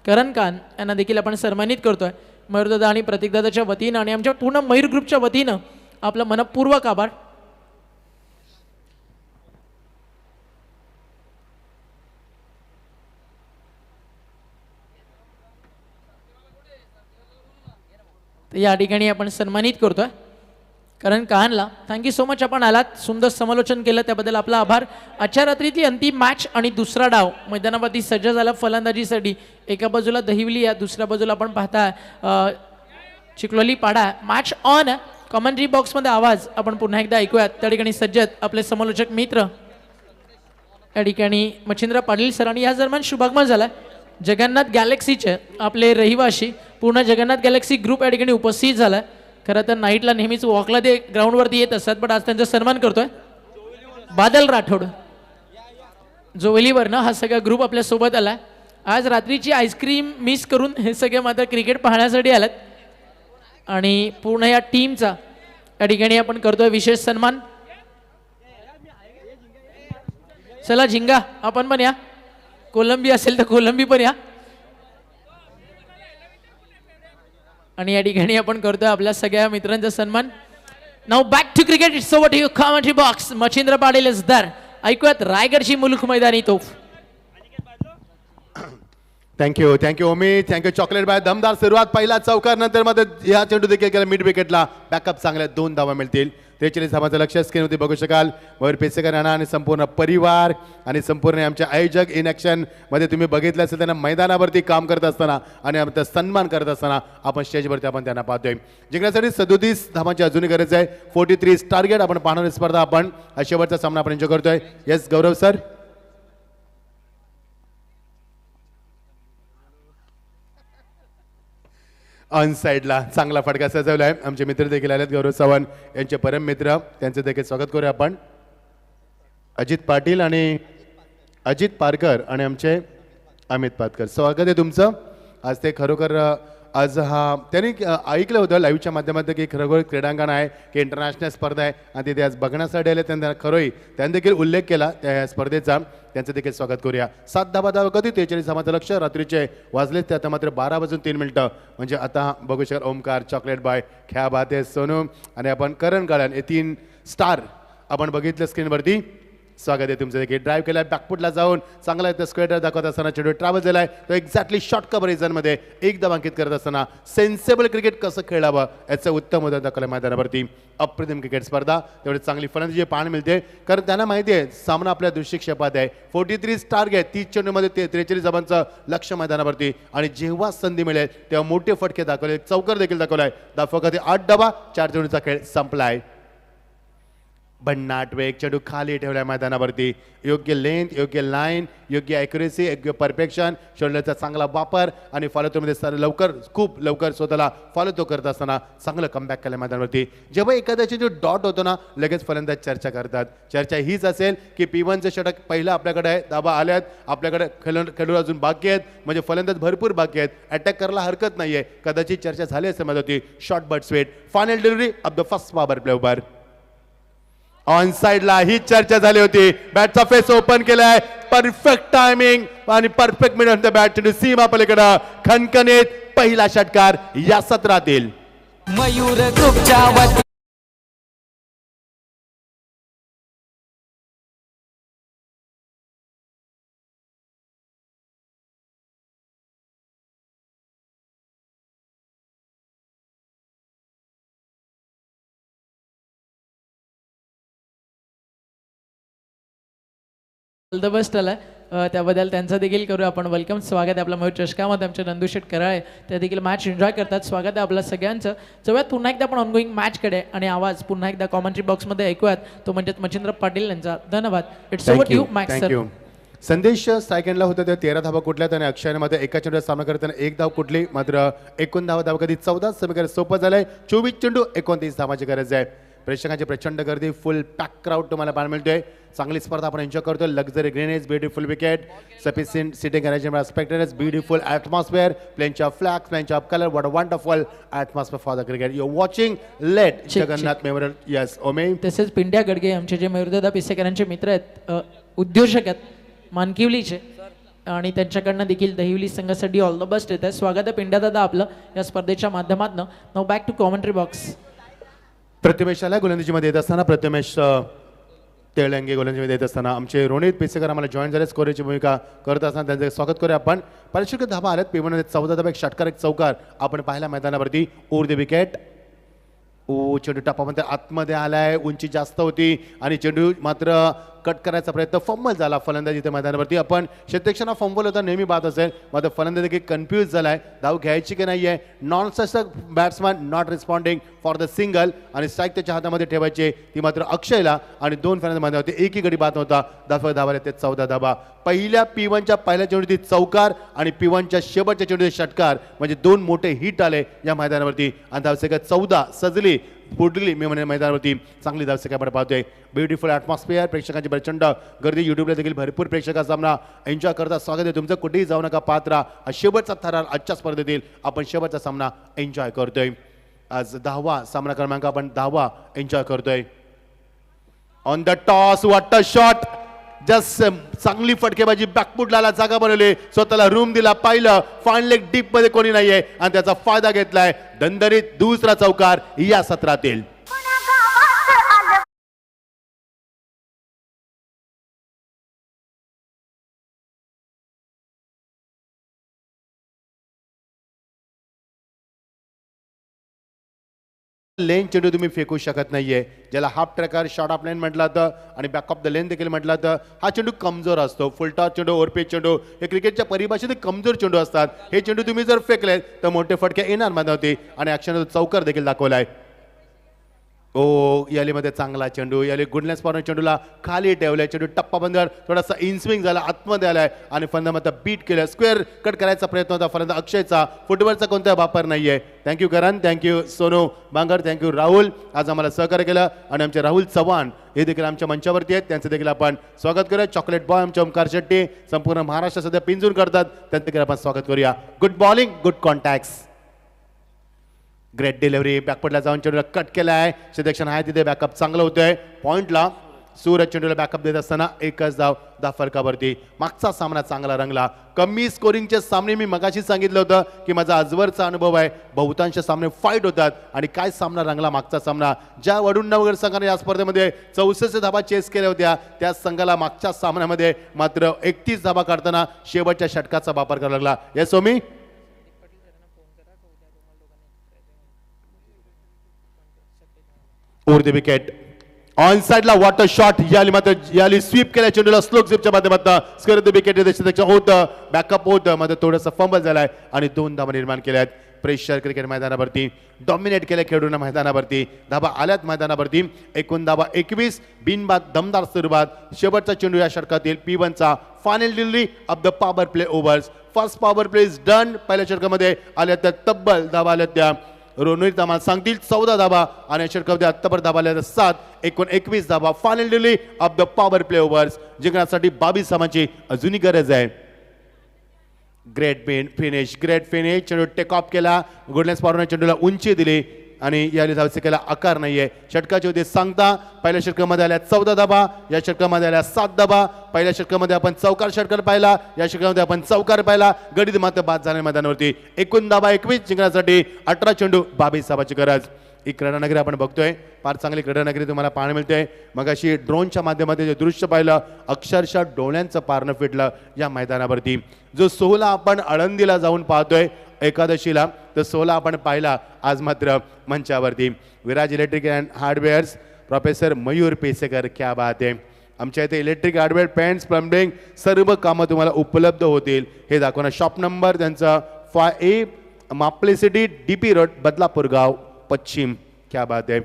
करण कान यांना देखील आपण सन्मानित करतोय. मयूरदादा आणि प्रतीकदादाच्या वतीनं आणि आमच्या पूर्ण मयूर ग्रुपच्या वतीनं आपलं मनपूर्वक आभार. तर या ठिकाणी आपण सन्मानित करतोय कारण कानला. Thank you so much. आपण आलात, सुंदर समालोचन केलं त्याबद्दल आपला आभार. आजच्या रात्रीतली अंतिम मॅच आणि दुसरा डाव मैदानावरती सज्ज झाला फलंदाजीसाठी. एका बाजूला दहिवली आहे, दुसऱ्या बाजूला आपण पाहताय चिखलोली पाडा. Match on. कॉमेंट्री बॉक्समध्ये आवाज आपण पुन्हा एकदा ऐकूयात. त्या ठिकाणी सज्जत आपले समालोचक मित्र या ठिकाणी मच्छिंद्र पाटील सर आणि याच दरम्यान शुभागमन झाला जगन्नाथ गॅलेक्सीचे आपले रहिवाशी पूर्ण जगन्नाथ गॅलेक्सी ग्रुप या ठिकाणी उपस्थित झाला. खरं तर नाईटला नेहमीच वॉकला ते ग्राउंडवरती येत असतात, पण आज त्यांचा सन्मान करतोय. बादल राठोड जोवेलीवरनं हा सगळा ग्रुप आपल्या सोबत आलाय. आज रात्रीची आईस्क्रीम मिस करून हे सगळे मात्र क्रिकेट पाहण्यासाठी आलात आणि पूर्ण या टीमचा या ठिकाणी आपण करतोय विशेष सन्मान. चला झिंगा आपण पण या, कोलंबी असेल तर कोलंबी पण या. आणि या ठिकाणी आपण करतोय आपल्या सगळ्या मित्रांचा सन्मान. Now back to cricket. It's over to you commentary box. Machhindra Patil is there. ऐकूयात रायगडची मुलूक मैदानी तोफ. Thank you Omi. Thank you chocolate bye. दमदार सुरुवात पहिला चौकार नंतर मध्ये या चेंडू देखील केला मिड विकेटला. बॅकअप चांगल्या 2 धावा मिळतील. 43 धावांचं लक्ष स्क्रीनवरती बघू शकाल. मयूर पेसेकर यांना आणि संपूर्ण परिवार आणि संपूर्ण आमच्या आयोजक इन ॲक्शन मध्ये तुम्ही बघितलं असेल त्यांना मैदानावरती काम करत असताना आणि आमचा सन्मान करत असताना आपण स्टेजवरती आपण त्यांना पाहतोय. जिंकण्यासाठी 37 धावांची अजूनही गरज आहे. 43 टार्गेट आपण पाहणारी स्पर्धा आपण शेवटचा सामना आपण एन्जॉय करतोय. Yes Gaurav sir. ऑन साईडला चांगला फटका सजवला आहे. आमचे मित्र देखील आलेत. गौरव चव्हाण यांचे परम मित्र, त्यांचे देखील स्वागत करूया आपण. अजित पाटील आणि अजित पारकर आणि आमचे अमित पातकर, स्वागत आहे तुमचं. आज ते खरोखर आज त्यांनी ऐकलं होतं लाईव्हच्या माध्यमातून की खरोखर क्रीडांगण आहे की इंटरनॅशनल स्पर्धा आहे आणि तिथे आज बघण्यासाठी आले. त्यांना खरोही त्यांनी देखील उल्लेख केला त्या स्पर्धेचा. त्यांचं देखील स्वागत करूया. 7 धावा कधी 43 धावांचं लक्ष. रात्रीचे वाजले ते आता मात्र 12:03 म्हणजे आता बघू शकाल. ओमकार, चॉकलेट बाय, ख्या बात आहे सोनू आणि आपण करण काळन हे 3 स्टार आपण बघितलं स्क्रीनवरती. स्वागत आहे तुमचं देखील. ड्राईव्ह केला बॅकफुटला जाऊन चांगला इथं स्क्वेअर दाखवत असताना चेंडू ट्रॅव्हल झाला आहे. तो एक्झॅक्टली शॉर्ट कव्हर रिझनमध्ये एक अंकित करत असताना सेन्सेबल क्रिकेट कसं खेळावं याचं उत्तम उदाहरण दाखवलं मैदानावरती. अप्रतिम क्रिकेट स्पर्धा. तेवढी चांगली फलंदाजी पाहायला मिळते कारण त्यांना माहिती आहे सामना आपल्या दृष्टिक्षेपात आहे. 43 टार्गेट 30 चेंडूमध्ये 43 धावांचं लक्ष मैदानावरती आणि जेव्हा संधी मिळेल तेव्हा मोठे फटके दाखवले. चौकर देखील दाखवलाय. दाफकाते 8 धावा 4 चेंडूचा खेळ संपलाय. भन्नाट वेग. चेंडू खाली ठेवलाय मैदानावरती. योग्य लेंथ, योग्य लाईन, योग्य ॲक्युरेसी, योग्य परफेक्शन, शोल्डरचा चांगला वापर आणि फॉलोथ्रूमध्ये लवकर खूप लवकर स्वतःला फॉलो करत असताना चांगलं कमबॅक केलं मैदानावरती. जेव्हा एखाद्याची जो डॉट होतो ना लगेच फलंदाज चर्चा करतात. चर्चा हीच असेल की P1चं षटक पहिलं आपल्याकडे आहे, धावा आल्यात, आपल्याकडे खेळून अजून बाकी आहेत म्हणजे फलंदाज भरपूर बाकी आहेत, अटॅक करायला हरकत नाही आहे. कदाचित चर्चा झाली असेल मध्ये होती. Short but sweet. Final delivery of the first power play over. On साइडला ही चर्चा झाली होती. बॅटचा फेस ओपन केलाय, परफेक्ट टायमिंग आणि perfect mid on the bat चेंडू सीमा पलीकडे खणखणीत पहिला षटकार या सत्रातील. मयूर ग्रुपच्या वतीने ऑल द बेस्ट आलाय. त्याबद्दल त्यांचं देखील करूया आपण वेलकम. स्वागत आहे आपल्या मयूर चषकामध्ये. आमचे नंदुशेठ कराळे ते देखील मॅच एन्जॉय करतात. स्वागत आहे आपल्या सगळ्यांचं. जाऊयात पुन्हा एकदा आपण ऑनगोईंग मॅचकडे आणि आवाज पुन्हा एकदा कॉमेंट्री बॉक्समध्ये ऐकूयात, तो म्हणजे मच्छिंद्र पाटील यांचा. धन्यवाद. It's over to you match sir. Thank you. Sandesh सेकंडला होता तेव्हा 13 धावा कुठल्या आणि अक्षयने मध्ये एका चेंडूचा सामना करताना 1 धाव कुठली, मात्र 19 धावा कधी 14 समीकरण सोपं झालंय. 24 चेंडू 29 धावाची गरज आहे. प्रेक्षकांची प्रचंड गर्दी, फुल पॅक क्राऊड तुम्हाला पाहायला मिळतोय. चांगली स्पर्धा आपण एन्जॉय करतोय. Luxury drainage, beautiful wicket, sufficient sitting arrangement, spectators, beautiful atmosphere, plenty of flags, plenty of colour. What a wonderful atmosphere for the cricket. You watching late Jagannath memorial. Yes ओमे. तसेच पिंड्या गडगे आमचे जे मयूरदादा पिसेकरांचे मित्र आहेत, उद्योजक आहेत मानकिवलीचे, आणि त्यांच्याकडनं देखील दहिवली संघासाठी ऑल द बेस्ट येत आहे. स्वागत आहे पिंड्या दादा आपलं या स्पर्धेच्या माध्यमातून. Now back to commentary box. प्रथमेशला गोलंदाजीमध्ये येत असताना, प्रथमेश तेलंगे गोलंदाजीमध्ये येत असताना आमचे रोनित पिसेकर आम्हाला जॉईन झाले. स्कोरची भूमिका करत असताना त्यांचं स्वागत करूया आपण. परीक्षक धाबा आल्यात. पिवमध्ये 14 धाबा, एक षटकार, एक चौकार आपण पाहिला मैदानावरती. Over the wicket. चेंडू टप्पामध्ये आतमध्ये आलाय, उंची जास्त होती आणि चेंडू मात्र कट करायचा प्रयत्न, फंबल झाला फलंदाजी इथे मैदानावरती. आपण क्षेत्रक्षणा फंबल होता नेहमी बात असेल, मात्र फलंदाज देखील कन्फ्यूज झालाय, धाव घ्यायची की नाही आहे. नॉन सस्टक batsman not responding for the single आणि स्ट्राईक त्याच्या हातामध्ये ठेवायची, ती मात्र अक्षयला आणि 2 फलंदाज मध्ये होते. एकही गडी बाद नव्हता. धावाले ते 14 धाबा. पहिल्या P1च्या पहिल्या चेंडूची चौकार आणि P1च्या शेवटच्या चेंडूचे षटकार, म्हणजे 2 मोठे हिट आले या मैदानावरती आणि धावसंख्या 14 सजली फुटली मी म्हणे मैदानावरती. चांगली धावसंख्या आपण पाहतोय. ब्युटिफुल ॲटमॉस्फिअर, प्रेक्षकांची प्रचंड गर्दी. युट्यूबला देखील भरपूर प्रेक्षक सामना एन्जॉय करतात. स्वागत आहे तुमचं. कुठेही जाऊ नका, पात्रा शेवटचा थरार आजच्या स्पर्धेतील आपण शेवटचा सामना एन्जॉय करतोय. आज 10वा सामना क्रमांक आपण 10वा एन्जॉय करतोय. On the toss, what a shot. Just चांगली फटकेबाजी, बॅकफुटला जागा बनवली, स्वतःला रूम दिला, पाहिलं फाईन लेग डीप मध्ये कोणी नाहीये आणि त्याचा फायदा घेतलाय. दणदणीत दुसरा चौकार या सत्रातील. लेन चेंडू तुम्ही फेकू शकत नाहीये, ज्याला हाफ ट्रॅकर, शॉर्ट ऑफ लेन म्हटलं जातं आणि बॅक ऑफ द लेन देखील म्हटलं जातं. हा चेंडू कमजोर असतो. फुलटॉस चेंडू, ओव्हरपिच चेंडू हे क्रिकेटच्या परिभाषेत कमजोर चेंडू असतात. हे चेंडू तुम्ही जर फेकले तर मोठे फटके येणार मध्ये आणि अक्षरशः चौकार देखील दाखवलाय. यालीमध्ये चांगला चेंडू, याली गुडनेस पावरून चेंडूला खाली ठेवलाय. चेंडू टप्पा बंदर थोडासा इनस्विंग झाला, आतमध्ये आलाय आणि फंदामध्ये बीट केलं. स्क्वेअर कट करायचा प्रयत्न होता फलंदाज अक्षयचा. फुटबॉलचा कोणता वापर नाहीये. थँक्यू करण, थँक्यू सोनू बांगर, थँक्यू राहुल, आज आम्हाला सहकार्य केलं. आणि आमचे राहुल चव्हाण हे देखील आमच्या मंचावरती आहेत, त्यांचं देखील आपण स्वागत करूया. चॉकलेट बॉय आमचे ओमकार शेट्टी संपूर्ण महाराष्ट्र सध्या पिंजून करतात, त्यांचं देखील आपण स्वागत करूया. Good bowling, good contacts, great delivery. बॅकफुटला जाऊन चेंडूला कट केला आहे. क्षेत्रक्षण आहे तिथे बॅकअप चांगलं होतंय. पॉइंटला सूरज चेंडूला बॅकअप देत असताना एकच धाव 10 फरकावरती. मागचा सामना चांगला रंगला. कमी स्कोरिंगचे सामने मी मगाशी सांगितलं होतं की माझा आजवरचा अनुभव आहे, बहुतांश सामने फाईट होतात आणि काय सामना रंगला मागचा सामना. ज्या वडुंडनगर संघाने या स्पर्धेमध्ये 64 धाबा चेस केल्या होत्या, त्या संघाला मागच्या सामन्यामध्ये मात्र 31 धाबा काढताना शेवटच्या षटकाचा वापर करावा लागला. येस सोमी. ओव्हर द विकेट, ऑन साइडला व्हॉट अ शॉट. याली मात्र याली स्वीप केल्या चेंडूला स्लोक स्वीपच्या माध्यमातून स्क्वेअर द विकेट होतं. बॅकअप होतं, मात्र थोडंसं फंबल झालाय आणि 2 धाबा निर्माण केल्या आहेत. प्रेशर क्रिकेट मैदानावरती डॉमिनेट केल्या खेळून मैदानावरती. धाबा आल्यात मैदानावरती. 21 धाबा 21 बिनबाद दमदार सुरुवात. शेवटचा चेंडू या षटकातील P1चा final delivery of the power play overs. First power play is done. पहिल्या षटकामध्ये आल्या त्या तब्बल धाबा आल्या त्या रोनित आम्हाला सांगतील 14 धाबा आणि षटकामध्ये आत्तापर्यंत धाबा आल्या 7. एकूण 21 धाबा. Final delivery of the power play overs. जिंकण्यासाठी 22 धावांची अजूनही गरज आहे. Great finish, great finish. चेंडू टेक ऑफ केला. गुडनेस पावरने चेंडूला उंची दिली. आणि या धावसंख्येला आकार नाहीये. षटकाची होती सांगता. पहिल्या षटकामध्ये आल्या 14 धाबा, या षटकामध्ये आल्या 7 धाबा. पहिल्या षटकामध्ये आपण चौकार षटकार पाहिला, या षटकामध्ये आपण चौकार पाहिला. गडीत मात्र बाद झाल्या मैदानावरती. एकूण धाबा 21 जिंकण्यासाठी 18 चेंडू 22 धाबाची गरज. ही क्रीडानगरी आपण बघतोय, फार चांगली क्रीडानगरी तुम्हाला पाहायला मिळते. मग अशी ड्रोनच्या माध्यमातून जे दृश्य पाहिलं, अक्षरशः डोळ्यांचं पारणं फिटलं या मैदानावरती. जो सोहळा आपण आळंदीला जाऊन पाहतोय एकादशीला, तर सोहळा आपण पाहिला आज मात्र मंचावरती. Viraj electric and hardwares, professor Mayur Pesekar, क्या बात आहे. आमच्या इथे इलेक्ट्रिक हार्डवेअर, पेंट्स, प्लंबिंग सर्व कामं तुम्हाला उपलब्ध होतील हे दाखवणं. शॉप नंबर त्यांचा 5A Maple city, DP road, Badlapur गाव पश्चिम. क्या बात आहे.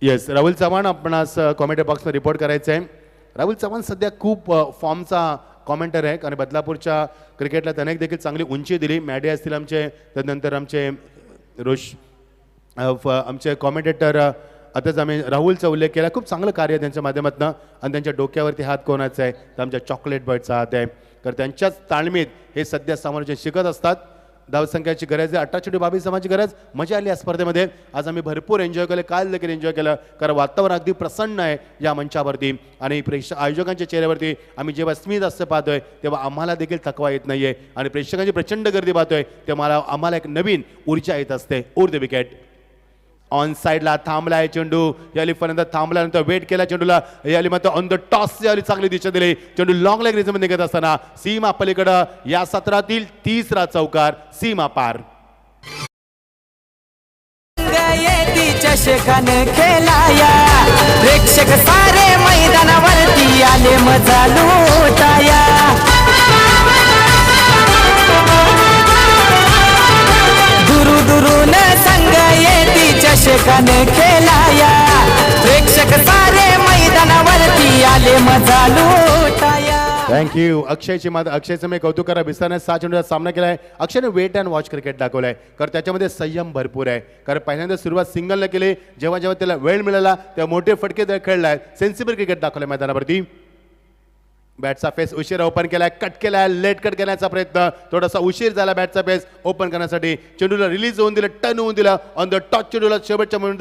येस, राहुल चव्हाण आपणास कॉमेंट बॉक्समध्ये रिपोर्ट करायचं आहे. राहुल चव्हाण सध्या खूप फॉर्मचा कॉमेंटर आहे, कारण बदलापूरच्या क्रिकेटला त्याने देखील चांगली उंची दिली. मॅडे असतील आमचे, त्यानंतर आमचे आमचे कॉमेंटेटर, आताच आम्ही राहुलचा उल्लेख केला. खूप चांगलं कार्य त्यांच्या माध्यमातून. आणि त्यांच्या डोक्यावरती हात कोणाचा आहे, तर आमच्या चॉकलेट बर्डचा हात आहे. तर त्यांच्याच ताळमेत हे सध्या समालोचन शिकत असतात. धावसंख्याची गरज आहे, 18 चेंडू 22 धाबांची गरज. मजा आली या स्पर्धेमध्ये. आज आम्ही भरपूर एन्जॉय केलं, काल देखील एन्जॉय केलं, कारण वातावरण अगदी प्रसन्न आहे या मंचावरती. आणि आयोजकांच्या चेहऱ्यावरती आम्ही जेव्हा स्मित हास्य पाहतोय, तेव्हा आम्हाला देखील थकवा येत नाहीये. आणि प्रेक्षकांची प्रचंड गर्दी पाहतोय, तेव्हा आम्हाला एक नवीन ऊर्जा येत असते. Or the wicket. ऑन साईडला थांबलाय चेंडू, याली पर्यंत थांबल्यानंतर वेट केला चेंडूला. याली मात्र ऑन द टॉस याली चांगली दिशा दिली. चेंडू लॉंग लेग रेंजमध्ये निघत असताना सीमा पलीकडं या सत्रातील 3रा चौकार, सीमा पार. येती चषकाने खेळाया, प्रेक्षक सारे मैदानावरती आले मजा लुटाया. दुरू दुरून संग येती चषकाने खेळाया, प्रेक्षक सारे मैदानावरती आले मजा लुटाया. थँक्यू. अक्षयचं मी कौतुक करा. विस्ताराने 6 चेंडूचा सामना केलाय. अक्षयने वेट अँड वॉच क्रिकेट दाखवलाय, कारण त्याच्यामध्ये संयम भरपूर आहे. कारण पहिल्यांदा सुरुवात सिंगलला केली, जेव्हा जेव्हा त्याला वेळ मिळाला तेव्हा मोठे फटके त्याला खेळलाय. सेन्सिबल क्रिकेट दाखवलाय मैदानावरती. बॅटचा फेस उशीर ओपन केलाय, कट केलाय, लेट कट करण्याचा प्रयत्न. थोडासा उशीर झाला बॅटचा फेस ओपन करण्यासाठी. चेंडूला रिलीज होऊन दिलं, टर्न होऊन दिलं. ऑन द टॉच चेंडूला शेवटच्या म्हणून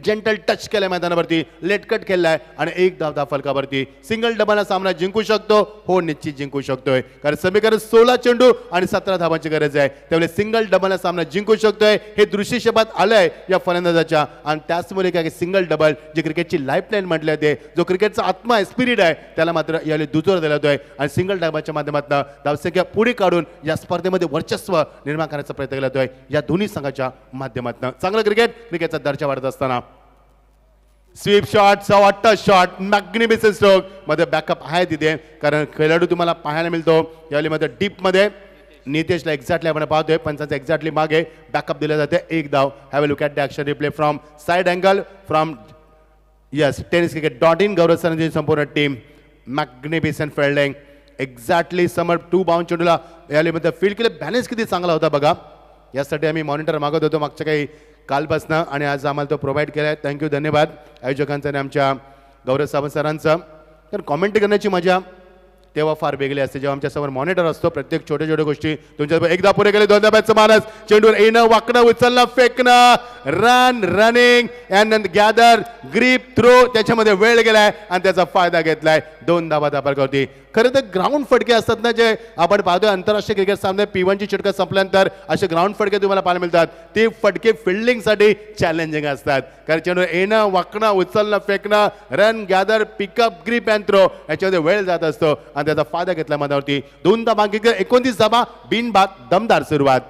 जेंटल टच केलाय मैदानावरती, लेट कट केलाय आणि 1 धाव फलकावरती. सिंगल डबलला सामना जिंकू शकतो, हो निश्चित जिंकू शकतोय. कारण समीकरण 16 चेंडू आणि 17 धावांची गरज आहे. त्यामुळे सिंगल डबलला सामना जिंकू शकतोय हे दृश्यक्षेपात आलंय या फलंदाजाच्या. आणि त्याचमुळे काय सिंगल डबल जी क्रिकेटची लाईफलाईन म्हटली जाते, जो क्रिकेटचा आत्मा आहे, स्पिरिट आहे, त्याला मात्र याला दुजोर दिला जातोय. आणि सिंगल डायबाच्या माध्यमातून धावसंख्या पुढे काढून या स्पर्धेमध्ये वर्चस्व निर्माण करण्याचा प्रयत्न केला जातोय या दोन्ही संघाच्या माध्यमातून. चांगलं क्रिकेटचा दर्जा वाढत असताना sweep shot, touch shot, magnificent stroke मध्ये बॅकअप आहे तिथे, कारण खेळाडू तुम्हाला पाहायला मिळतो यावेळी मध्ये डीप मध्ये. नितेशला एक्झॅक्टली आपण पाहतोय, पंचांचा एक्झॅक्टली मागे बॅकअप दिला जाते. 1 धाव. Have a look at the action replay from side angle from tennis cricket .in. गौरव सरांची संपूर्ण टीम. मॅग्निफिसंट फिल्डिंग, एक्झॅक्टली समर 2 बाउंड चेंडूला यामध्ये फील्ड केलं. बॅलन्स किती चांगला होता बघा. यासाठी आम्ही मॉनिटर मागत होतो मागच्या काही कालपासनं, आणि आज आम्हाला तो प्रोव्हाइड केला आहे. थँक्यू, धन्यवाद आयोजकांचं आणि आमच्या गौरव सावंत सरांचं. तर कॉमेंट करण्याची मजा तेव्हा फार वेगळी असते जेव्हा आमच्यासमोर मॉनिटर असतो. प्रत्येक छोट्या छोट्या गोष्टी तुमच्या एकदा पुरे केले, 2दा बॅटचं मानस, चेंडूवर येणं, वाकडं, उचलणं, फेकणं, running and gather, grip, throw, त्याच्यामध्ये वेळ गेलाय आणि त्याचा फायदा घेतलाय. 2 धावा होती. खरं तर ग्राउंड फटके असतात ना, जे आपण पाहतोय आंतरराष्ट्रीय क्रिकेट सामने P1ची चिटका संपल्यानंतर असे ग्राउंड फटके तुम्हाला पाहायला मिळतात. ते फटके फिल्डिंगसाठी चॅलेंजिंग असतात, कारण चेंडूवर येणं, वाकणं, उचलणं, फेकणं, run, gather, pickup, grip and throw याच्यामध्ये वेळ जात असतो आणि त्याचा फायदा घेतला मधावरती. 2 धावा, 29 धावा, बिनबाद, दमदार सुरुवात.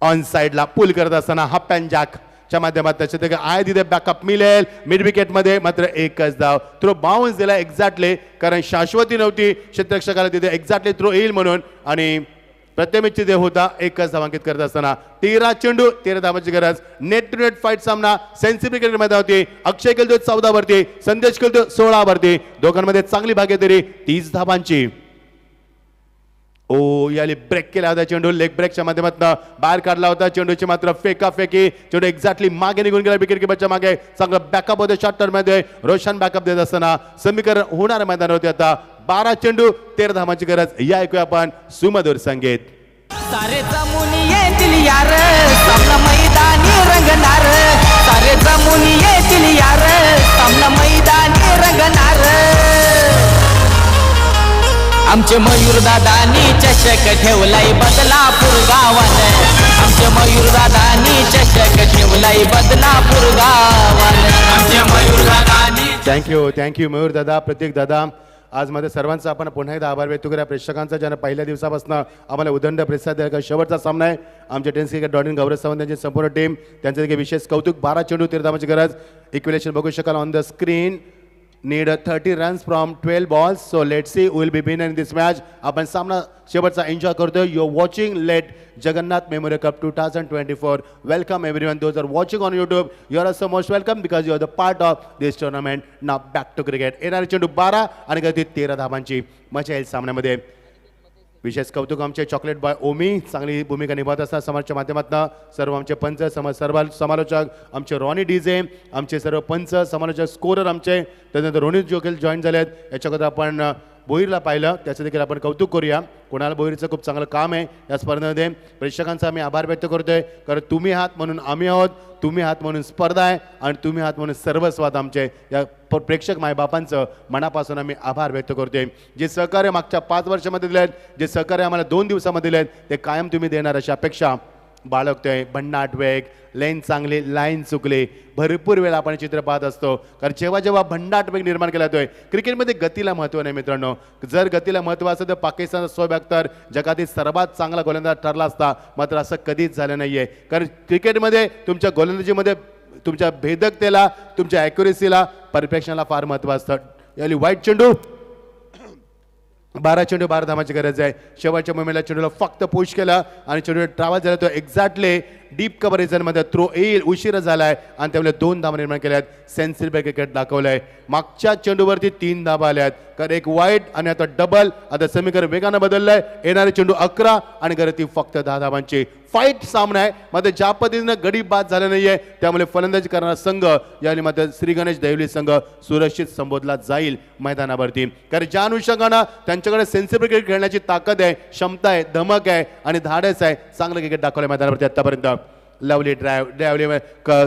ऑन साइडला पुल करत असताना हाफ पॅन जॅक च्या माध्यमात आय तिथे बॅकअप मिळेल. मिड विकेट मध्ये मात्र 1च धाव. थ्रो बाउन्स दिला एक्झॅक्टली, कारण शाश्वती नव्हती क्षेत्ररक्षकाला तिथे एक्झॅक्टली थ्रो येईल म्हणून, आणि प्रत्येक तिथे होता. 1च धावांकित करत असताना 13 चेंडू 13 धावांची गरज. नेट टू नेट फाईट सामना सेन्सिटिव्ह क्रिकेट मध्ये होती. अक्षय खेळतो 14 वरती, संदेश खेळतो 16 वरती. दोघांमध्ये चांगली भागीदारी 30 धावांची. याली ब्रेक केला होता चेंडू, लेग ब्रेकच्या माध्यमातून बाहेर काढला होता. चेंडूची मात्र फेकी, चेंडू एक्झॅक्टली मागे निघून गेला विकेट किपरच्या मागे. चांगला बॅकअप होते शॉर्ट टर्म मध्ये. रोशन बॅकअप देत असताना समीकरण होणार मैदान होते. आता 12 चेंडू 13 धावांची गरज. या ऐकूया आपण सुमधुर संगीत. सारे जमुनी येतील यार सामना मैदानी रंगणार सारे जमुनी येतील यार सामना मैदानी रंगणार आमचे मयूर दादानी चषक ठेवलाय बदलापूर गावानं आमचे मयूर दादानी चषक ठेवलाय बदलापूर गावानं आमचे मयूर दादानी थँक्यू मयूर दादा, प्रतीक दादा. आज मध्ये सर्वांचा आपण पुन्हा एकदा आभार व्यक्त करूया प्रेक्षकांचा, ज्यानं पहिल्या दिवसापासून आम्हाला उदंड प्रतिसाद दिला. शेवटचा सामना आहे. आमचे टेनिस क्रिकेट डॉट गौरव सावंत यांची संपूर्ण टीम, त्यांचं देखील विशेष कौतुक. 12 चेंडू 13 धावांची गरज. इक्विलेशन बघू शकाल on the screen. need 30 runs from 12 balls. So let's see who will be winner in this match. आपण सामना शेवटचा एन्जॉय करतोय. You're watching Let Jagannath Memorial Cup 2024. Welcome everyone. Those are watching on YouTube. You are also most welcome because you are the part of this tournament. Now back to cricket. येणारे चेंडू 12 आणि गती 13 धावांची. मजा येईल सामन्यामध्ये. विशेष कौतुक आमचे चॉकलेट बॉय ओमी, चांगली भूमिका निभावत असतात समाजच्या माध्यमातून. सर्व आमचे पंच सर्व समालोचक आमचे रॉनी डीजे, आमचे सर्व पंच समालोचक स्कोरर आमचे, त्यानंतर रोनित जोखेल जॉईन झालेत. याच्याकडे आपण भोईरला पाहिलं, त्याचं देखील आपण कौतुक करूया. कोणाला भोईरचं खूप चांगलं काम आहे या स्पर्धेमध्ये. प्रेक्षकांचा आम्ही आभार व्यक्त करतोय, कारण तुम्ही आहात म्हणून आम्ही आहोत, तुम्ही आहात म्हणून स्पर्धा आहे आणि तुम्ही आहात म्हणून सर्वस्वाद आमचे. या प्रेक्षक मायबापांचं मनापासून आम्ही आभार व्यक्त करतोय. जे सहकार्य मागच्या 5 वर्षामध्ये दिले आहेत, जे सहकार्य आम्हाला 2 दिवसामध्ये दिले आहेत, ते कायम तुम्ही देणार अशी अपेक्षा बाळगतोय. भन्नाट वेग, लेन चांगली, लाईन चुकली, भरपूर वेळा आपण चित्र पाहत असतो. कारण जेव्हा जेव्हा भन्नाट वेग निर्माण केला जातोय, क्रिकेटमध्ये गतीला महत्त्व नाही मित्रांनो. जर गतीला महत्त्व असतं तर पाकिस्तानचा शोएब अख्तर जगातील सर्वात चांगला गोलंदाज ठरला असता, मात्र असं कधीच झालं नाही आहे. कारण क्रिकेटमध्ये तुमच्या गोलंदाजीमध्ये तुमच्या भेदकतेला, तुमच्या ॲक्युरेसीला, परफेक्शनला फार महत्त्व असतं. याली वाईट चेंडू, 12 चेंडू 12 धावांची गरज आहे. शेवटच्या मोमेंटला चेंडूला फक्त पुश केला आणि चेंडू ट्रॅव्हल झाला, तो एक्झॅक्टली डीप कव्हर रिजनमध्ये थ्रो येईल उशीर झाला आहे आणि त्यामुळे 2 धावा निर्माण केल्या आहेत. सेन्सिबल क्रिकेट दाखवलं आहे. मागच्या चेंडूवरती 3 धावा आल्या आहेत, कारण एक वाईट आणि आता डबल. आता समीकरण वेगानं बदललं आहे. येणारे चेंडू 11 आणि गरती फक्त 10 धावांची. फाईट सामना आहे. मध्ये ज्या पद्धतीनं गडी बाद झाला नाही आहे, त्यामुळे फलंदाजी करणारा संघ याने मध्ये श्री गणेश देवली संघ सुरक्षित संबोधला जाईल मैदानावरती. कारण ज्या अनुषंगानं त्यांच्याकडे सेन्सिबल क्रिकेट खेळण्याची ताकद आहे, क्षमता आहे, धमक आहे आणि धाडस आहे, चांगलं क्रिकेट दाखवलं मैदानावरती आतापर्यंत. लवली ड्राईव्ह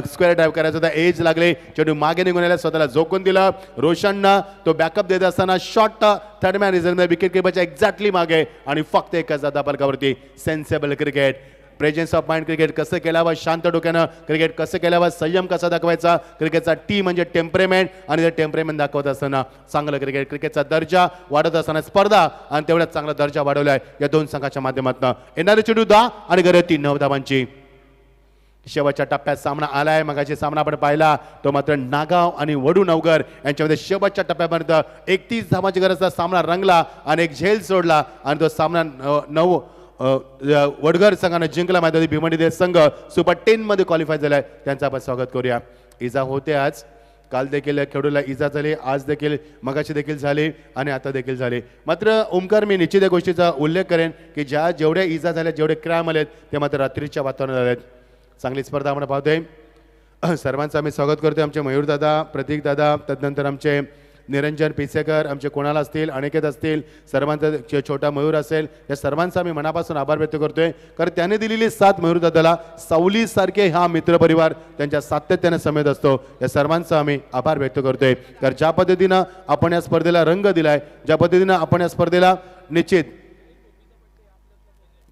स्क्वेअर ड्राईव्ह करायचा होता, एज लागले, चेंडू मागे निघून आला, स्वतःला झोकून दिला. रोशननं तो बॅकअप देत असताना shot third man region wicket किपरच्या एक्झॅक्टली मागे आणि फक्त एकाच धापालकावरती. Sensible cricket, presence of mind cricket कसं केल्यावर, शांत डोक्यानं क्रिकेट कसं केल्यावर, संयम कसा दाखवायचा, क्रिकेटचा टी म्हणजे टेम्परेमेंट आणि ते टेम्परेमेंट दाखवत असताना चांगलं क्रिकेट, क्रिकेटचा दर्जा वाढत असताना स्पर्धा आणि तेवढ्याच चांगला दर्जा वाढवला आहे या 2 संघाच्या माध्यमातून. येणारे चेंडू 10 आणि गरती 9 धावांची. शेवटच्या टप्प्यात सामना आलाय. मगाशी सामना आपण पाहिला तो मात्र नागाव आणि वडू नवगर यांच्यामध्ये शेवटच्या टप्प्यापर्यंत 31 धावांची गरजचा सामना रंगला आणि एक झेल सोडला आणि तो सामना वडगर संघानं जिंकला. माहिती भिवंडी देश संघ सुपर 10 मध्ये क्वालिफाय झालाय. त्यांचं आपण स्वागत करूया. इजा होते आज, काल देखील खेळूला इजा झाली, आज देखील मगाशी देखील झाली आणि आता देखील झाली. मात्र ओमकार, मी निश्चित या गोष्टीचा उल्लेख करेन की जेवढ्या इजा झाल्या, जेवढे क्रॅम आलेत, ते मात्र रात्रीच्या वातावरणात आलेत. चांगली स्पर्धा आपण पाहतोय. सर्वांचं आम्ही स्वागत करतोय. आमचे मयूर दादा, प्रतीक दादा, तदनंतर आमचे निरंजन पिसेकर, आमचे कोणाला असतील, अनिकेत असतील, सर्वांचा छोटा मयूर असेल, या सर्वांचा आम्ही मनापासून आभार व्यक्त करतोय. कारण त्याने दिलेली साथ मयूर दादाला, सावलीसारखे हा मित्रपरिवार त्यांच्या सातत्याने समेत असतो. या सर्वांचा आम्ही आभार व्यक्त करतोय. कारण ज्या पद्धतीनं आपण या स्पर्धेला रंग दिलाय, ज्या पद्धतीनं आपण या स्पर्धेला निश्चित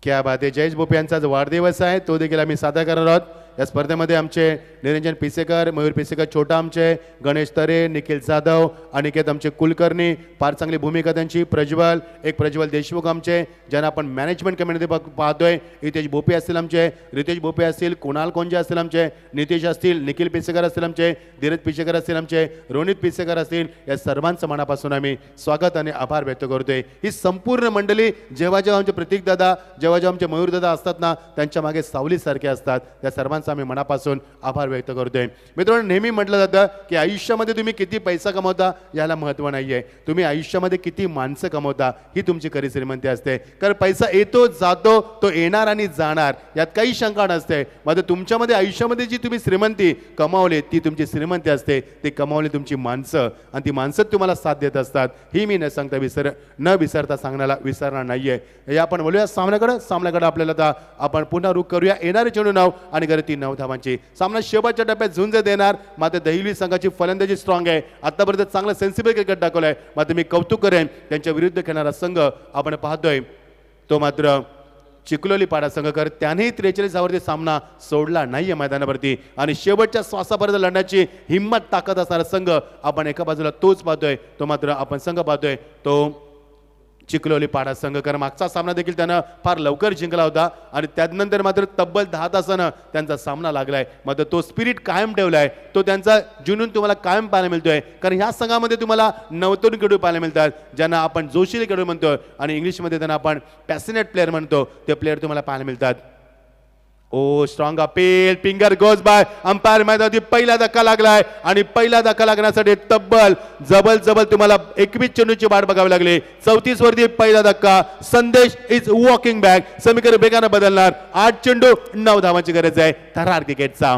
क्या बात आहे. जयेश भोपे यांचा जो वाढदिवस आहे तो देखील आम्ही साजरा करणार आहोत. या स्पर्धेमध्ये आमचे निरंजन पिसेकर, मयूर पिसेकर छोटा, आमचे गणेश तरे, निखिल जाधव, अनिकेत आमचे कुलकर्णी, फार चांगली भूमिका त्यांची. प्रज्वल, एक प्रज्वल देशमुख आमचे, ज्यांना आपण मॅनेजमेंट कमिटीमध्ये पाहतोय. हितेश भोपे असतील आमचे, रितेश भोपे असतील, कुणाल कोंजे असतील आमचे, नितेश असतील, निखिल पिसेकर असतील आमचे, धीरज पिसेकर असतील आमचे, रोनित पिसेकर असतील. या सर्वांचं मनापासून आम्ही स्वागत आणि आभार व्यक्त करतोय. ही संपूर्ण मंडळी जेव्हा जेव्हा आमचे प्रतीक दादा, जेव्हा जेव्हा आमचे मयूर दादा असतात ना, त्यांच्या मागे सावलीसारखे असतात. त्या सर्वांचं सर्वांचा आम्ही मनापासून आभार व्यक्त करतोय. मित्रांनो, नेहमी म्हटलं जातं की आयुष्यामध्ये तुम्ही किती पैसा कमवता याला महत्त्व नाही आहे, तुम्ही आयुष्यामध्ये किती माणसं कमवता ही तुमची खरी श्रीमंती असते. कारण पैसा येतो जातो, तो येणार आणि जाणार, यात काही शंका नसते. मात्र तुमच्यामध्ये आयुष्यामध्ये जी तुम्ही श्रीमंती कमावली ती तुमची श्रीमंती असते. ती कमावली तुमची माणसं, आणि ती माणसं तुम्हाला साथ देत असतात. ही मी न सांगता न विसरता सांगण्याला विसरणार नाहीये. हे आपण बोलूया सामन्याकडे आपल्याला आता आपण पुन्हा रुख करूया. येणारे चेंडू 9 आणि गती 9 धावांची. सामना शेवटच्या टप्प्यात झुंज देणार. मात्र दहिवली संघाची फलंदाजी स्ट्रॉंग आहे. आतापर्यंत चांगलं सेन्सिबल क्रिकेट दाखवलंय. मात्र मी कौतुक करेन त्यांच्या विरुद्ध खेळणारा संघ आपण पाहतोय तो मात्र चिखलोली पाडा संघकर. त्यानेही 43 ओव्हरचा सामना सोडला नाहीये मैदानावरती, आणि शेवटच्या श्वासापर्यंत लढण्याची हिंमत ताकद असणारा संघ आपण एका बाजूला तोच पाहतोय, तो मात्र आपण संघ पाहतोय तो चिखलोली पाडा संघ. कारण मागचा सामना देखील त्यानं फार लवकर जिंकला होता, आणि त्यानंतर मात्र तब्बल 10 तासानं त्यांचा सामना लागलाय. मात्र तो स्पिरिट कायम ठेवलाय, तो त्यांचा जुनून तुम्हाला कायम पाहायला मिळतोय. कारण ह्या संघामध्ये तुम्हाला नवतरुण खेळाडू पाहायला मिळतात, ज्यांना आपण जोशीले खेळाडू म्हणतो, आणि इंग्लिशमध्ये त्यांना आपण पॅशनेट प्लेअर म्हणतो. ते प्लेअर तुम्हाला पाहायला मिळतात. Oh strong appeal, finger goes by umpire. मैदानावरती पहिला धक्का लागलाय, आणि पहिला धक्का लागण्यासाठी तब्बल जबल तुम्हाला 21 चेंडूची वाट बघावी लागली. 34 वरती पहिला धक्का. संदेश इज वॉकिंग बॅक. समीकरण वेगानं बदलणार. 8 चेंडू 9 धावांची गरज आहे थरार क्रिकेटचा.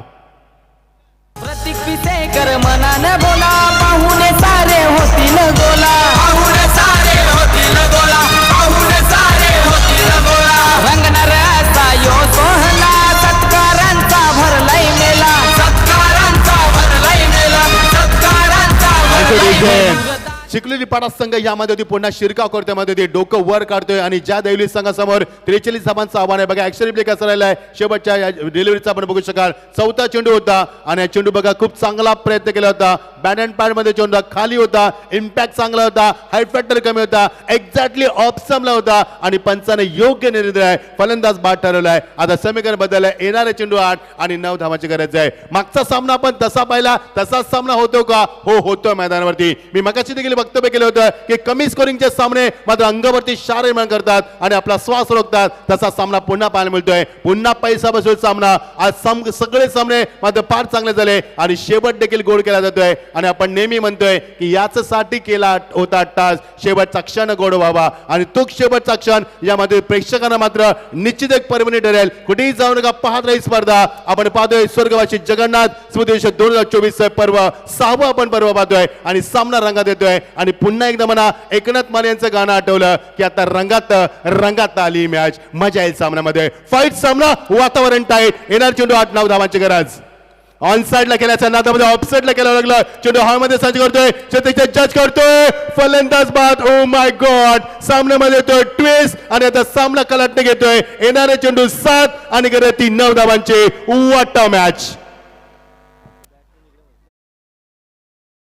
प्रतीक पिसेकर मनाने बोला, पाहुणे सारे होतील गोला, पाहुणे सारे होतील गोला, पाहुणे सारे होतील गोला. रंगणार असा यो सोहला, सत्कारांचा भरलाय मेला, सत्कारांचा भरलाय मेला, सत्कारांचा भरलाय मेला. चिखलोली पाडा संघ यामध्ये होती पुन्हा शिरकाव करतोय, मध्ये होती डोकं वर काढतोय, आणि ज्या दैवली संघासमोर 43 धावांचं आव्हान आहे. बघा ऍक्शन रिप्ले कसा राहिला आहे शेवटच्या डिलिव्हरीचा आपण बघू शकाल. 4था चेंडू होता, आणि हा चेंडू बघा खूप चांगला प्रयत्न केला होता. बॅट अँड पॅड मध्ये चेंडू खाली होता, इम्पॅक्ट चांगला होता, हाईट फॅक्टर कमी होता, एक्झॅक्टली ऑप्शनला होता, आणि पंचाने योग्य निर्णय आहे. फलंदाज बाद ठरवलाय. आता समीकरण बदललंय. येणारे चेंडू 8 आणि 9 धावांची गरज आहे. मागचा सामना आपण तसा पाहिला, तसाच सामना होतो का? हो, होतोय मैदानावरती. मी मगाशी देखील वक्तव्य केलं होतं की कमी स्कोरिंगचे सामने मात्र अंगावरती शार निर्माण करतात आणि आपला श्वास रोखतात. तसा सामना पुन्हा पाहायला मिळतोय. पुन्हा पैसा बसवून सामना. आज सगळे सामने मात्र फार चांगले झाले, आणि शेवट देखील गोड केला जातोय. आणि आपण नेहमी म्हणतोय की यासाठी केला होता टास, शेवटचा क्षण गोड व्हावा, आणि तो शेवटचा क्षण यामध्ये प्रेक्षकांना मात्र निश्चित एक पर्वणी ठरेल. कुठेही जाऊ नका, पाहत राही स्पर्धा. आपण पाहतोय स्वर्गवासी जगन्नाथ स्मृती 2024 पर्व 6वं आपण पर्व पाहतोय, आणि सामना रंगात येतोय. आणि पुन्हा एकदा म्हणा, एकनाथ माने यांचं गाणं आठवलं की आता रंगात आली मॅच. मजा येईल सामन्यामध्ये. फाईट सामना, वातावरण टाईट. येणार चेंडू 8-9 धावांची गरज. ऑन साइडला केल्याच्या नादामध्ये ऑफ साइडला केला लागला. चेंडू हवेमध्ये सज्ज करतोय, जज करतोय, फलंदाज बाद. ओ माय गॉड, सामन्यामध्ये येतोय ट्विस्ट, आणि आता सामना कलाटणे घेतोय. येणारे चेंडू 7 आणि गरज 9 धावांची. What a match.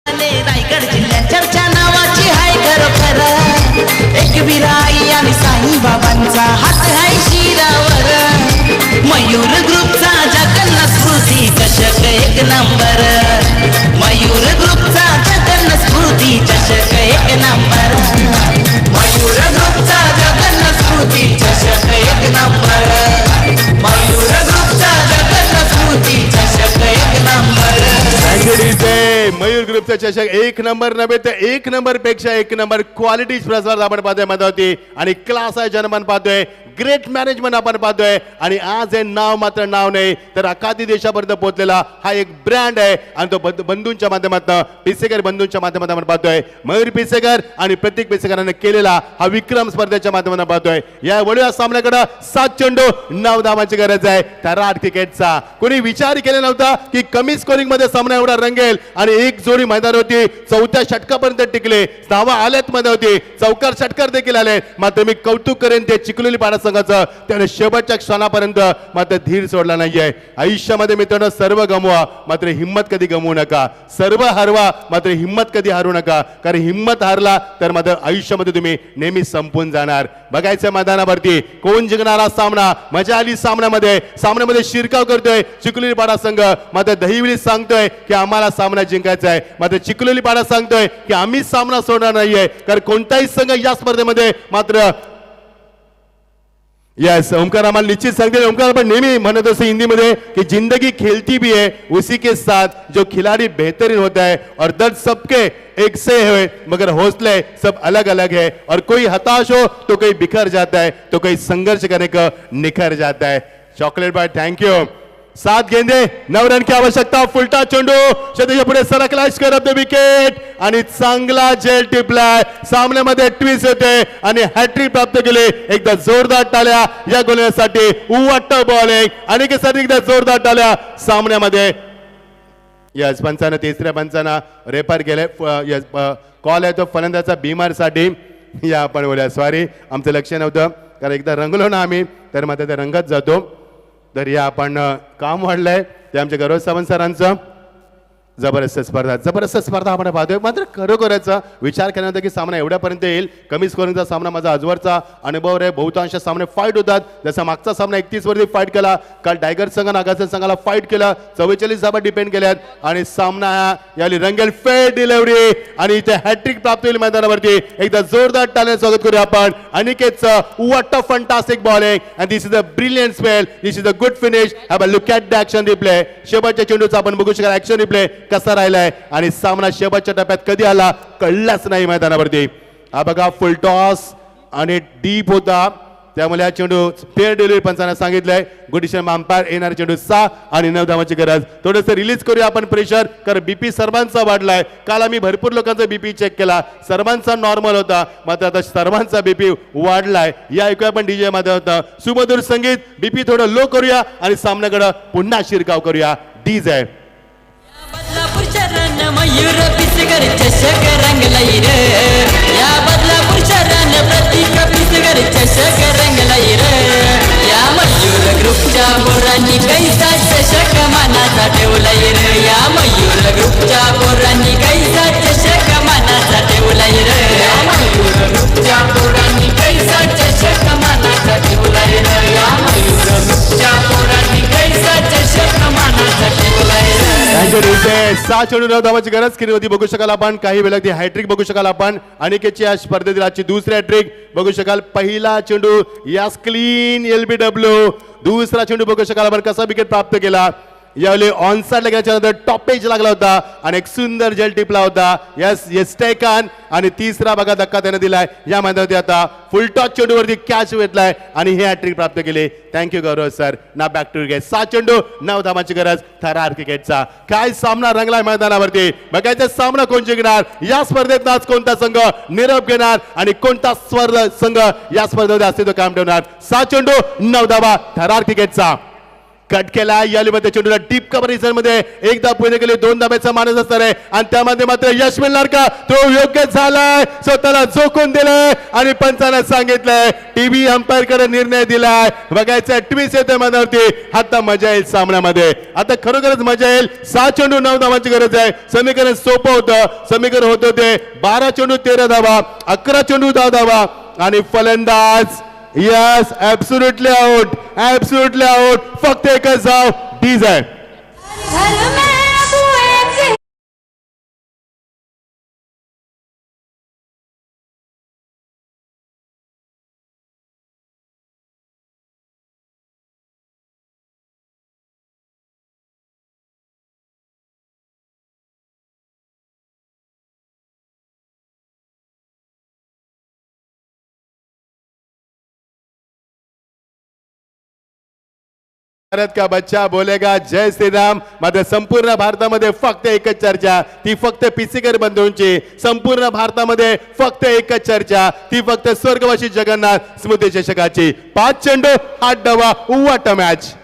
रायगड जिल्ह्यात चर्चा नावाची हाय खरोखर. एक विराई आणि साई बाबांचा हात हाय शिरावर. मयूर ग्रुपचा जगन्नाथ स्फूर्ती चषक 1 नंबर. मयूर ग्रुपचा जगन्नाथ स्फूर्ती चषक 1 नंबर. मयूर ग्रुपचा जगन्नाथ स्फूर्ती चषक 1 नंबर. मयूर ग्रुपचा जगन्नाथ स्फूर्ती चषक 1 नंबर. मयूर ग्रुपचा चषक 1 नंबर नव्हे तर 1 नंबर पेक्षा 1 नंबर क्वालिटी प्रसार आपण पाहतोय मधावती, आणि क्लास आहे जनमान पाहतोय, ग्रेट मॅनेजमेंट आपण पाहतोय. आणि आज हे नाव मात्र नाव नाही तर अखाती देशापर्यंत पोहोचलेला हा एक ब्रँड आहे, आणि तो बंधूंच्या माध्यमातून, पिसेकर बंधूंच्या माध्यमातून आपण पाहतोय. मयूर पिसेकर आणि प्रतीक पिसेकरांनी केलेला हा विक्रम स्पर्धेच्या माध्यमातून पाहतोय. या वडील सामन्याकडे 7 चेंडू 9 धावांची गरज आहे थरार क्रिकेटचा. कोणी विचार केला नव्हता की कमी स्कोरिंग मध्ये सामना एवढा रंगेल, आणि एक जोडी मैदानावरती 4थ्या षटकापर्यंत टिकले. धावा आल्यात मैदानावरती, चौकार षटकार देखील आले. मात्र मी कौतुक करेन ते चिखलोली पाडा संघाचं, त्याने शेवटच्या क्षणापर्यंत मात्र धीर सोडला नाहीये. आयुष्यामध्ये मित्रांनो सर्व गमवा मात्र हिम्मत कधी गमवू नका. सर्व हरवा मात्र हिम्मत कधी हारू नका, कारण हिम्मत हारला तर मात्र आयुष्यामध्ये तुम्ही नेहमी संपून जाणार. बघायचं मैदानावरती कोण जिंकणारा सामना. मजा आली सामन्यामध्ये शिरकाव करतोय चिखलोली पाडा संघ. मात्र दहिवली सांगतोय की आम्हाला सामना जिंकायचा आहे. मात्र चिखलोली पाडा सांगतोय की आम्ही सामना सोडणार नाहीये, कारण कोणताही संघ या स्पर्धेमध्ये मात्र यस ओमकार आम्हाला निश्चित सांगते ओमकार आपण नेहमी म्हणत असतो हिंदीमध्ये की जिंदगी खेलती भी है उसी के साथ जो खिलाड़ी बेहतरीन होता है और दर्द सबके एक से है मगर हौसले सब अलग अलग है और कोई हताश हो तो कोई बिखर जाता है तो कोई संघर्ष करने का निखर जाता है चॉकलेट बाय थँक यू 7 गेंदे 9 रन की आवश्यकता फुलटा चेंडू क्षैतिज पुढे सरकलाश करत विकेट आणि चांगला झेल टिपलाय सामन्यामध्ये ट्विस्ट येते आणि हॅट्रिक प्राप्त केली एकदा जोरदार टाळ्या या गोलंदाजासाठी उवाट बॉलिंग आणि एकदा जोरदार टाळ्या सामन्यामध्ये यस पंचानं तिसऱ्या पंचानं रेफर केले यस कॉल आहे तो फलंदाचा बीमारसाठी या आपण बोलूया सॉरी आमचं लक्ष नव्हतं कारण एकदा रंगलो ना आम्ही तर मात्र त्या रंगात जातो तर या आपण काम वाढलंय ते आमच्या गौरव सावंत सरांचं जबरदस्त स्पर्धा आपण पाहतोय मात्र खरोखरच विचार करण्यात की सामना एवढ्यापर्यंत येईल कमी स्कोरिंगचा सामना माझा आजवरचा अनुभव रे बहुतांश सामने फाईट होतात जसा मागचा सामना 31 वरती फाईट केला काल टायगर संघ नागाच्या संघाला फाईट केला 44 धावा डिपेंड केल्यात आणि सामना याली रंगेल फेअर डिलिव्हरी आणि इथे हॅट्रिक प्राप्त होईल मैदानावरती एकदा जोरदार टाळ्याने स्वागत करूया आपण अनिकेतचं what a fantastic bowling and this is a brilliant spell this is a good finish have a look at the action replay शेवटच्या चेंडूचा आपण बघू शकाल ॲक्शन रिप्ले कसा राहिलाय आणि सामना शेवटच्या टप्प्यात कधी आला कळलाच नाही मैदानावरती हा बघा फुल टॉस आणि डीप होता त्यामुळे हा चेंडू फेअर डिलिव्हरी पंचाने सांगितलंय गुडिशन अंपायर येणार चेंडू 6 आणि 9 धावांची गरज थोडंसं रिलीज करूया आपण प्रेशर कारण बीपी सर्वांचा वाढलाय काल आम्ही भरपूर लोकांचा बीपी चेक केला सर्वांचा नॉर्मल होता मात्र आता सर्वांचा बीपी वाढलाय या ऐकूया आपण डीजे मध्ये होतं सुमधुर संगीत बीपी थोडं लो करूया आणि सामन्याकडे पुन्हा शिरकाव करूया डीजे बदलापूरच्या रन मयूर पिसगर चषक रंगलाई रे या बदलापूरच्या रन प्रतीक पिसगर चषक रंगलाई रे या मयूर ग्रुपच्या पोरांनी कैसा चषक मानाचा ठेवलाई रे या मयूर ग्रुपच्या पोरांनी कैसा चषक मानाचा ठेवलाई रे या मयूर ग्रुपच्या पोरांनी कैसा चषक मानाचा ठेवलाई रे या मयूर ग्रुपच्या पोरांनी कैसा चषक मानाचा ठेवलाई रे 6 चेंडू 9 धावांची गरज केली होती बघू शकाल आपण काही वेळा ती हॅट्रिक बघू शकाल आपण अनिकेतची या स्पर्धेतील आजची दुसरी हॅट्रिक बघू शकाल पहिला चेंडू यास क्लीन एलबीडब्ल्यू दुसरा चेंडू बघू शकाल आपण कसा विकेट प्राप्त केला यावेळी ऑनसाइड लागल्याच्या नंतर टॉपेज लागला होता आणि एक सुंदर जेल टिपला होता यस यस टेकन आणि तिसरा बघा धक्का त्याने दिलाय या मैदानावरती आता फुल टॉस चेंडूवरती कॅच घेतलाय आणि हे हॅट्रिक प्राप्त केली थँक्यू गौरव सर ना बॅक टू गेट 7 चेंडू 9 धावांची गरज थरार क्रिकेटचा काय सामना रंगलाय मैदानावरती बघायचा सामना कोण जिंकणार या स्पर्धेत आज कोणता संघ निरोप घेणार आणि कोणता संघ या स्पर्धेमध्ये अस्तित्व कायम ठेवणार 7 चेंडू 9 धावा थरार क्रिकेटचा कट केला यालीमध्ये चेंडूला डीप कव्हर मध्ये एकदा पुढे गेले 2 धाब्याचा मानस असणार आहे आणि त्यामध्ये मात्र यश मिळणार का तो योग्य झालाय स्वतःला झोकून दिलाय आणि पंचाने सांगितलंय टीव्ही अंपायर कडे निर्णय दिलाय बघायचं ट्विस्ट येतोय मैदानावरती आता मजा येईल सामन्यामध्ये आता खरोखरच मजा येईल 7 चेंडू 9 धावांची गरज आहे समीकरण सोपं होतं समीकरण होतं ते 12 चेंडू 13 धावा 11 चेंडू 10 धावा आणि फलंदाज यस ऍब्सोल्युटली आउट फक्त एकच धाव डीज आहे घर में बुए से भारत का बच्चा बोलेगा जय श्रीराम मात्र संपूर्ण भारतामध्ये फक्त एकच चर्चा ती फक्त पिसीकर बंधूंची संपूर्ण भारतामध्ये फक्त एकच चर्चा ती फक्त स्वर्गवासी जगन्नाथ स्मृती चषकाची 5 चेंडू 8 धावा व्हॉट अ मॅच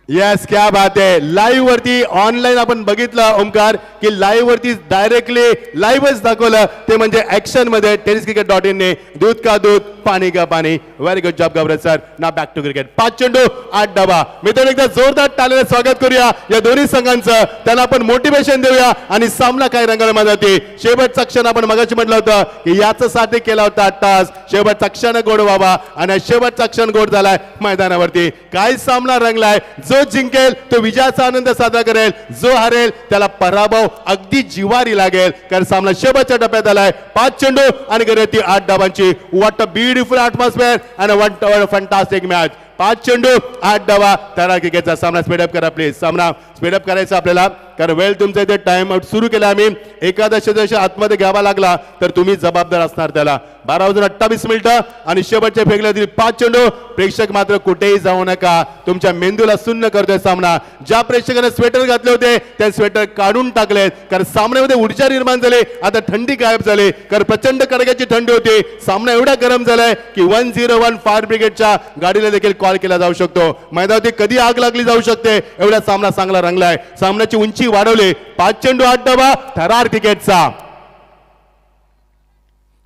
यस क्या बात आहे लाईव्ह वरती ऑनलाईन आपण बघितलं ओमकार की लाईव्ह वरती डायरेक्टली लाईव्हच दाखवलं ते म्हणजे ऍक्शन मध्ये tenniscricket.in ने दूध का दूध पाणी का पाणी व्हेरी गुड जॉब गौरव सर ना बॅक टू क्रिकेट 5 चेंडू 8 धावा मित्रांनो एकदा जोरदार टाळ्याने स्वागत करूया या दोन्ही संघांचं त्यांना आपण मोटिवेशन देऊया आणि सामना काय रंगाला मदती शेवटचा क्षण आपण मगाशी म्हटलं होतं की याच साठी केला होता तास शेवटचा क्षण गोड व्हावा आणि शेवटचा क्षण गोड झालाय मैदानावरती काय सामना रंगलाय जो जिंकेल तो विजयाचा आनंद साजरा करेल, जो हरेल त्याला पराभव अगदी जिवारी लागेल. कारण सामना शेवटच्या टप्प्यात आलाय. 5 चेंडू आणि गरती 8 धावांची. What a beautiful atmosphere and what a fantastic match. 5 चेंडू 8 धावा. थरार क्रिकेटचा सामना स्पीडअप करा प्लीज. सामना स्पीडअप करायचा आपल्याला, कारण वेळ तुमचा इथे टाइम आउट सुरू केला आम्ही. एकादश जर आतमध्ये घ्यावा लागला तर तुम्ही जबाबदार असणार त्याला. 12:28 आणि शेवटचे फेकले 5 चेंडू. प्रेक्षक मात्र कुठेही जाऊ नका, तुमच्या मेंदूला सुन्न करतोय सामना. ज्या प्रेक्षकाने स्वेटर घातले होते ते स्वेटर काढून टाकलेत, कारण सामन्यामध्ये ऊर्जा निर्माण झाली. आता थंडी गायब झाली, कारण प्रचंड कडाक्याची थंडी होती. सामना एवढा गरम झालाय की 101 फायर ब्रिगेडच्या गाडीला देखील कॉल केला जाऊ शकतो. मैदानावरती कधी आग लागली जाऊ शकते, एवढा सामना चांगला रंगलाय. सामन्याची उंची वाढवली. 5 चेंडू 8 धावा. थरार क्रिकेटचा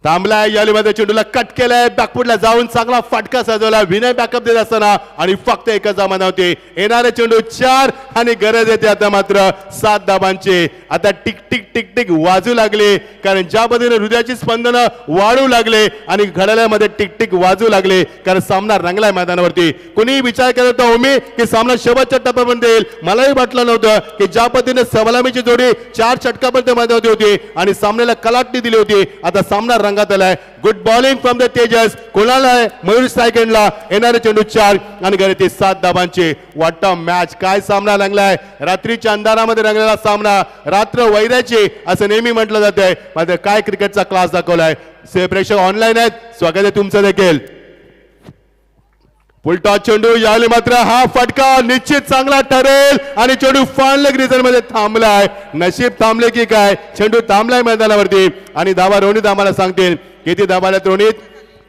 थांबलाय. यालीमध्ये चेंडूला कट केलाय. बॅकफुटला जाऊन चांगला फटका सजवला. विनय बॅकअप देत असताना आणि फक्त एकच धावा होती. येणारे चेंडू 4 आणि गरज येते आता मात्र 7 धावांची. आता टिक टिक टिक टिक वाजू लागले, कारण ज्या पद्धतीने हृदयाची स्पंदनं वाढू लागले आणि घड्याळामध्ये टिक टिक वाजू लागले, कारण सामना रंगलाय मैदानावरती. कुणीही विचार करत होता ओमी की सामना शेवटच्या टप्प्यापर्यंत येईल, मलाही वाटलं नव्हतं की ज्या पद्धतीने सलामीची जोडी 4 षटकापर्यंत मैदानावरती होती आणि सामन्याला कलाटणी दिली होती. आता सामना रंगात आलाय. Good bowling from the Tejas. कोणाला मयूर सेकंडला. येणारे चेंडू 4 आणि गरती 7 धावांचे. What a match. काय सामना रंगलाय. रात्रीच्या अंधारामध्ये रंगलेला सामना. रात्र वैराची असं नेहमी म्हटलं जातंय, मात्र काय क्रिकेटचा क्लास दाखवलाय. प्रेक्षक ऑनलाईन आहेत, स्वागत आहे तुमचं देखील. फुलटॉस चेंडू. यावेळी मात्र हा फटका निश्चित चांगला ठरेल आणि चेंडू फानलेग रिझन मध्ये थांबलाय. नशीब थांबले की काय, चेंडू थांबलाय मैदानावरती. आणि धावा रोहित आम्हाला सांगतील किती धावा आल्यात रोहित.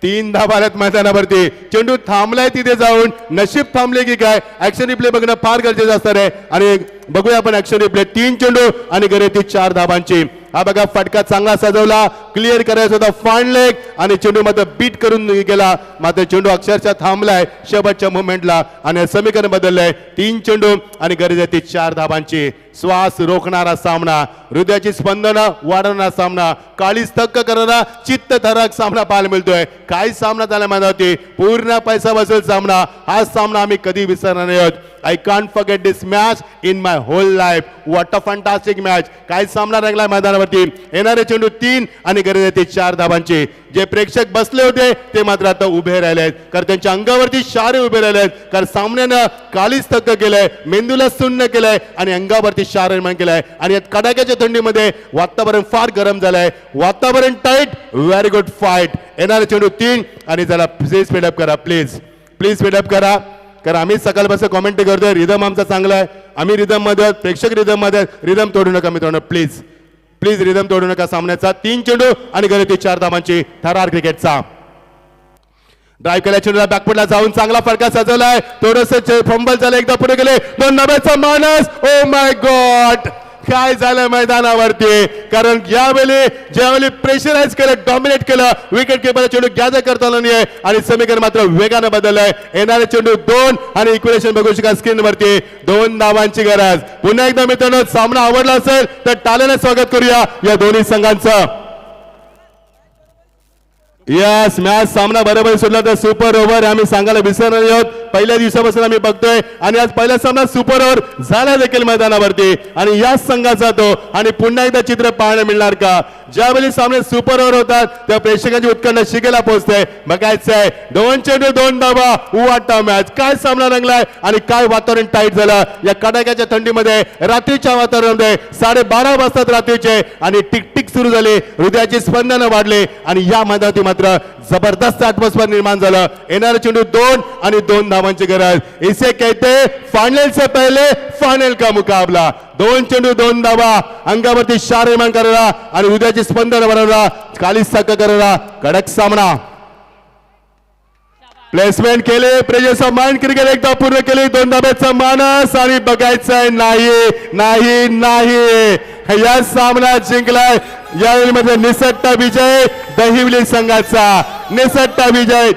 3 धावा आल्यात मैदानावरती. चेंडू थांबलाय तिथे जाऊन. नशीब थांबले की काय. ऍक्शन रिप्ले बघणं फार गरजेचं असणार आहे आणि बघूया आपण ऍक्शन रिप्ले. 3 चेंडू आणि गरती 4 धावांची. हा बघा फटका चांगला सजवला. क्लिअर करायचा होता फान लेग आणि चेंडू मात्र बीट करून गेला. मात्र चेंडू अक्षरशः थांबलाय शेवटच्या मुवमेंटला आणि समीकरण बदललंय. 3 चेंडू आणि गरजेची 4 धावांची. श्वास रोखणारा सामना, हृदयाची स्पंदनं वाढवणारा सामना, काळीज थक्क करणारा चित्तथरारक सामना पाहायला मिळतोय. काय सामना झाला मैदानावरती. पूर्ण पैसा वसूल सामना. हा सामना आम्ही कधी विसरणार नाही आहोत. I can't forget this match in my whole life. What a fantastic match. काय सामना रंगला मैदानावरती. येणारे चेंडू 3 आणि गरजेचे 4 धावांचे. जे प्रेक्षक बसले होते ते मात्र आता उभे राहिलेत, कारण त्यांच्या अंगावरती शारे उभे राहिलेत, कारण सामन्यानं काळीज थक्क केलंय, मेंदूला सुन्न केलंय आणि अंगावरती शार निर्माण केलाय. आणि या कडाक्याच्या थंडीमध्ये वातावरण फार गरम झालंय. वातावरण टाईट. Very good fight. येणारे चेंडू 3 आणि जरा प्लीज स्पीडअप करा. प्लीज प्लीज स्पीडअप करा, कारण आम्ही सकाळपासून कॉमेंट करतोय. रिदम आमचा चांगला आहे. आम्ही रिदम मध्ये, प्रेक्षक रिदम मध्ये. रिदम तोडू नका मित्रांनो, प्लीज प्लीज रिदम तोडू नका सामन्याचा. 3 चेंडू आणि गरती 4 धावांची. थरार क्रिकेटचा ड्राईव्ह केल्या चेंडूला बॅकफुटला जाऊन चांगला फटका सजवलाय. थोडस फंबल झालं. एकदा पुढे गेले. 2 धाब्याचा मानस. Oh my God. काय झालं मैदानावरती, कारण ज्यावेळी प्रेशराईज केलं, डॉमिनेट केलं, विकेट किपरला चेंडू गॅदर करता आला नाही आणि समीकरण मात्र वेगानं बदललंय. येणारे चेंडू 2 आणि इक्वेशन बघू शका स्क्रीन वरती. 2 धावांची गरज. पुन्हा एकदा मित्रांनो, सामना आवडला असेल तर टाळ्याने स्वागत करूया या दोन्ही संघांचं. यस, मॅच सामना बरोबर सुटला तर सुपर ओव्हर आम्ही सांगायला विसरणार आहोत. पहिल्या दिवसापासून आम्ही बघतोय आणि आज पहिला सामना सुपर ओव्हर झाला देखील मैदानावरती आणि याच संघाचा तो. आणि पुन्हा एकदा चित्र पाहायला मिळणार का. ज्यावेळी सामने सुपर ओव्हर होतात त्या प्रेक्षकांची उत्कंठा शिकेला पोहोचते. बघायचंय 2 चेंडू 2 धावा. वाटा मॅच. काय सामना रंगलाय आणि काय वातावरण टाईट झालं या कडाक्याच्या थंडीमध्ये. रात्रीच्या वातावरणामध्ये 12:30 वाजतात रात्रीचे आणि टिकटिक सुरू झाली. हृदयाची स्पंदनं वाढले आणि या मैदानावरती मात्र जबरदस्त अॅटमॉस्फिअर निर्माण झालं. येणारे चेंडू 2 आणि 2 धावांची गरज. इसे कहते फाइनल से पहले फाइनल का मुकाबला. 2 चेंडू 2 धावा. अंगावरती शार निर्माण करणारा आणि हृदयाची स्पंदन बनवणारा, काळीज थक्क करणारा कडक सामना. प्लेसमेंट केले. प्रेजेस माइंड क्रिकेट एकदा पूर्ण केली. 2 धाब्याचा मानस आणि बघायचंय नाही नाही नाही. या सामना जिंकलाय यावेळी मध्ये निसट्टा विजय दहिवली संघाचा. निसट्टा विजय.